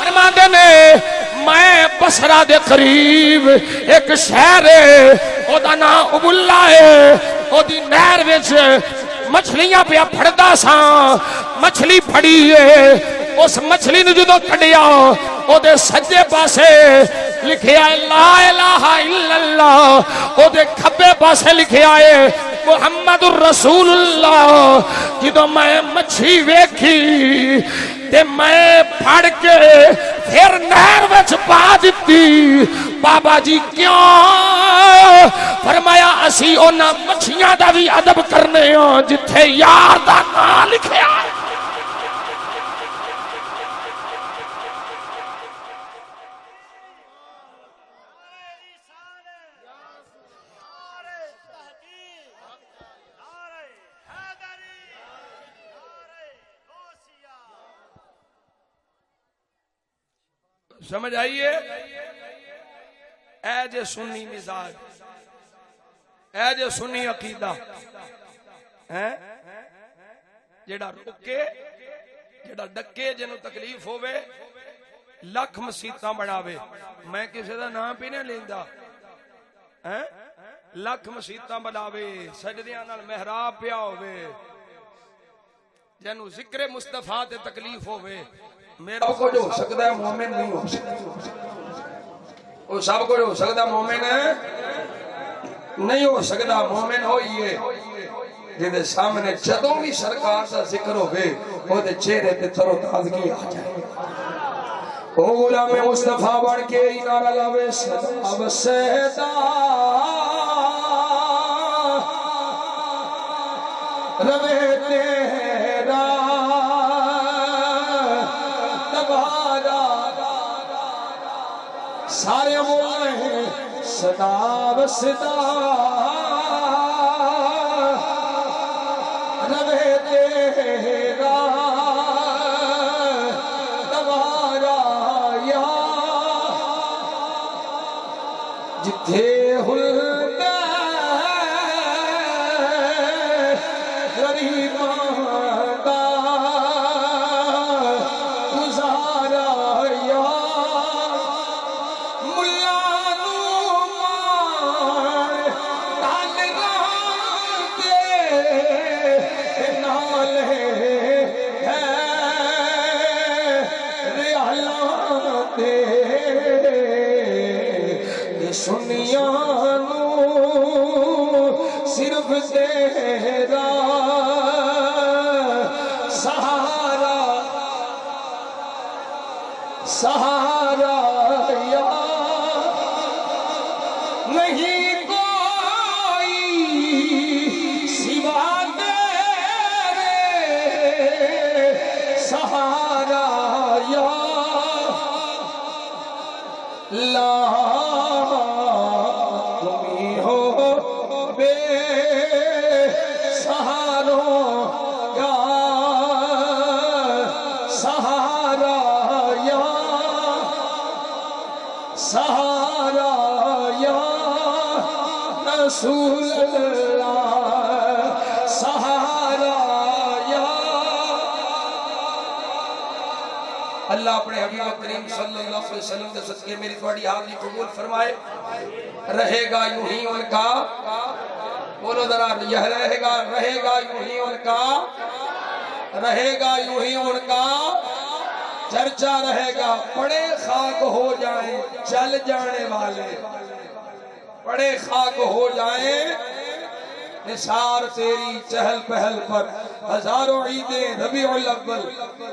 فرماندے نے میں بصرہ دے قریب ایک شہر ہے او دا نام ابلا ہے. او دی نہر وچ مچھلیاں پیا پھڑدا سا. مچھلی پھڑی ہے اس مچھلی نو جدوں کڈیا او دے سجے پاسے لکھیا ہے لا الہ الا اللہ. او دے کھبے پاسے لکھیا ہے محمد الرسول اللہ. جدوں میں مچھلی ویکھی تے میں پھڑ کے پھر نہر وچ پا دتی. بابا جی کیوں؟ فرمایا اسی انہاں مچھیاں دا بھی ادب کرنے ہاں جتھے یار دا نام لکھیا ہے. سمجھ آئیے؟ اے جے سنی مزاج اے جے سنی عقیدہ جیڑا روکے جیڑا ڈکے جنوں تکلیف ہوئے لکھ مسیتاں بڑھاوے. میں کسی دا نام پہ نہیں لیندا. لکھ مسیتاں بڑھاوے سجدیاں نال محراب پیا ہوئے جنوں ذکر مصطفیٰ تے تکلیف ہوئے. میرا کچھ ہو سکتا ہے مومن نہیں ہو سکتا. وہ سب کچھ ہو سکتا مومن نہیں ہو سکتا. مومن ہوئیے جہدے سامنے جدوں بھی سرکار دا ذکر ہوئے وہ دے چہرے تے تر و تازگی آ جائے. او غلام مصطفیٰ بن کے نعرہ لاوے صدا سیدا روے تیرا سارے بولے ہیں صدا بصدا روے تیرا دوارا یا جتھے ہلدے غریباں دا گزارا سہارا یا نہیں کوئی سوا تیرے سہارا یا اللہ تمہیں ہو بے سہاروں کا سہارا یا سہارا یا رسول اللہ سہارا یا اللہ اپنے حبیب کریم صلی اللہ علیہ وسلم کے صدقے میری تھوڑی حاضری قبول فرمائے رہے گا یوں ہی ان کا بولو ذرا یہ رہے گا یوں ہی ان کا رہے گا یوں ہی ان کا چرچا رہے گا پڑے خاک ہو جائیں چل جانے والے پڑے خاک ہو جائیں نثار تیری چہل پہل پر ہزاروں عیدیں ربیع الاول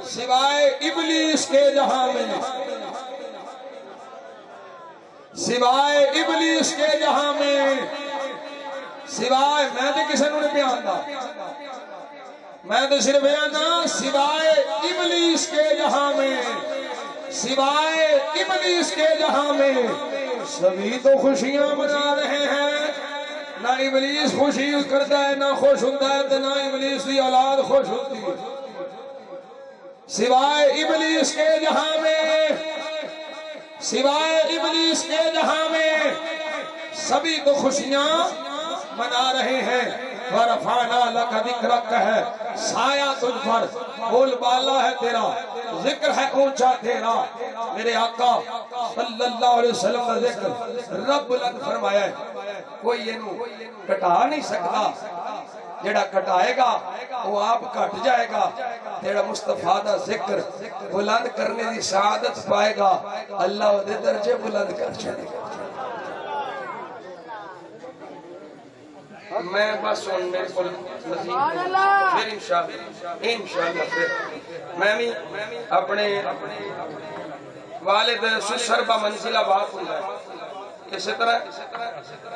سوائے ابلیس کے جہاں میں سوائے ابلیس کے جہاں میں سوائے میں تو کسی نے بیان دا میں تو صرف بیان دا سوائے ابلیس کے جہاں میں سوائے ابلیس کے جہاں میں سبھی تو خوشیاں منا رہے ہیں نہ ابلیس خوشی کرتا ہے نہ خوش ہوتا ہے تو نہ ابلیس کی اولاد خوش ہوتی ہے سوائے ابلیس کے جہاں میں سوائے ابلیس کے جہاں میں سبھی تو خوشیاں منا رہے ہیں وَرَفَعْنَا لَكَ ذِكْرَكَ ہے سایہ تجھ پر بول بالا ہے تیرا ذکر ہے اونچا تیرا میرے آقا صلی اللہ علیہ وسلم کا ذکر رب بلند فرمایا ہے کوئی یہ نو کٹا نہیں سکتا جڑا کٹائے گا وہ آپ کٹ جائے گا تیرا مصطفیٰ دا ذکر بلند کرنے دی سعادت پائے گا اللہ وہ دے درجے بلند کر چلے گا میں بس ان میرے کو نصیب پھر انشاءاللہ پھر میں بھی اپنے والد سسربہ منزلہ بات ہوں گا اسی طرح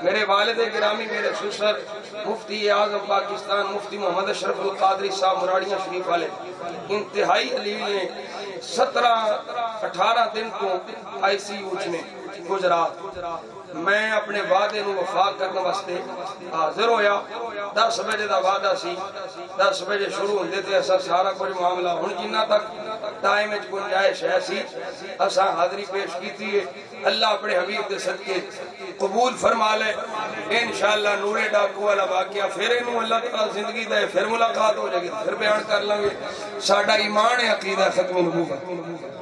میرے والد گرامی میرے سسر مفتی اعظم پاکستان مفتی محمد اشرف القادری صاحب مراڑیاں شریف والے انتہائی علی نے 17-18 دن کو آئی سی یو میں گجرات میں اپنے وعدے نو وفا کرنے واسطے حاضر ہویا 10 بجے دا وعدہ سی 10 بجے شروع ہوندے تے ایسا سارا کچھ معاملہ ہن جنہ تک ٹائم وچ گنجائش ہے سی اساں حاضری پیش کیتی ہے اللہ اپنے حبیب دے صدقے قبول فرما لے انشاءاللہ نور ڈاکو والا واقعہ پھر انہوں اللہ تعالی زندگی دے پھر ملاقات ہو جائے گی پھر بیان کر لیں گے ساڈا ایمان ہے عقیدہ ختم نبوت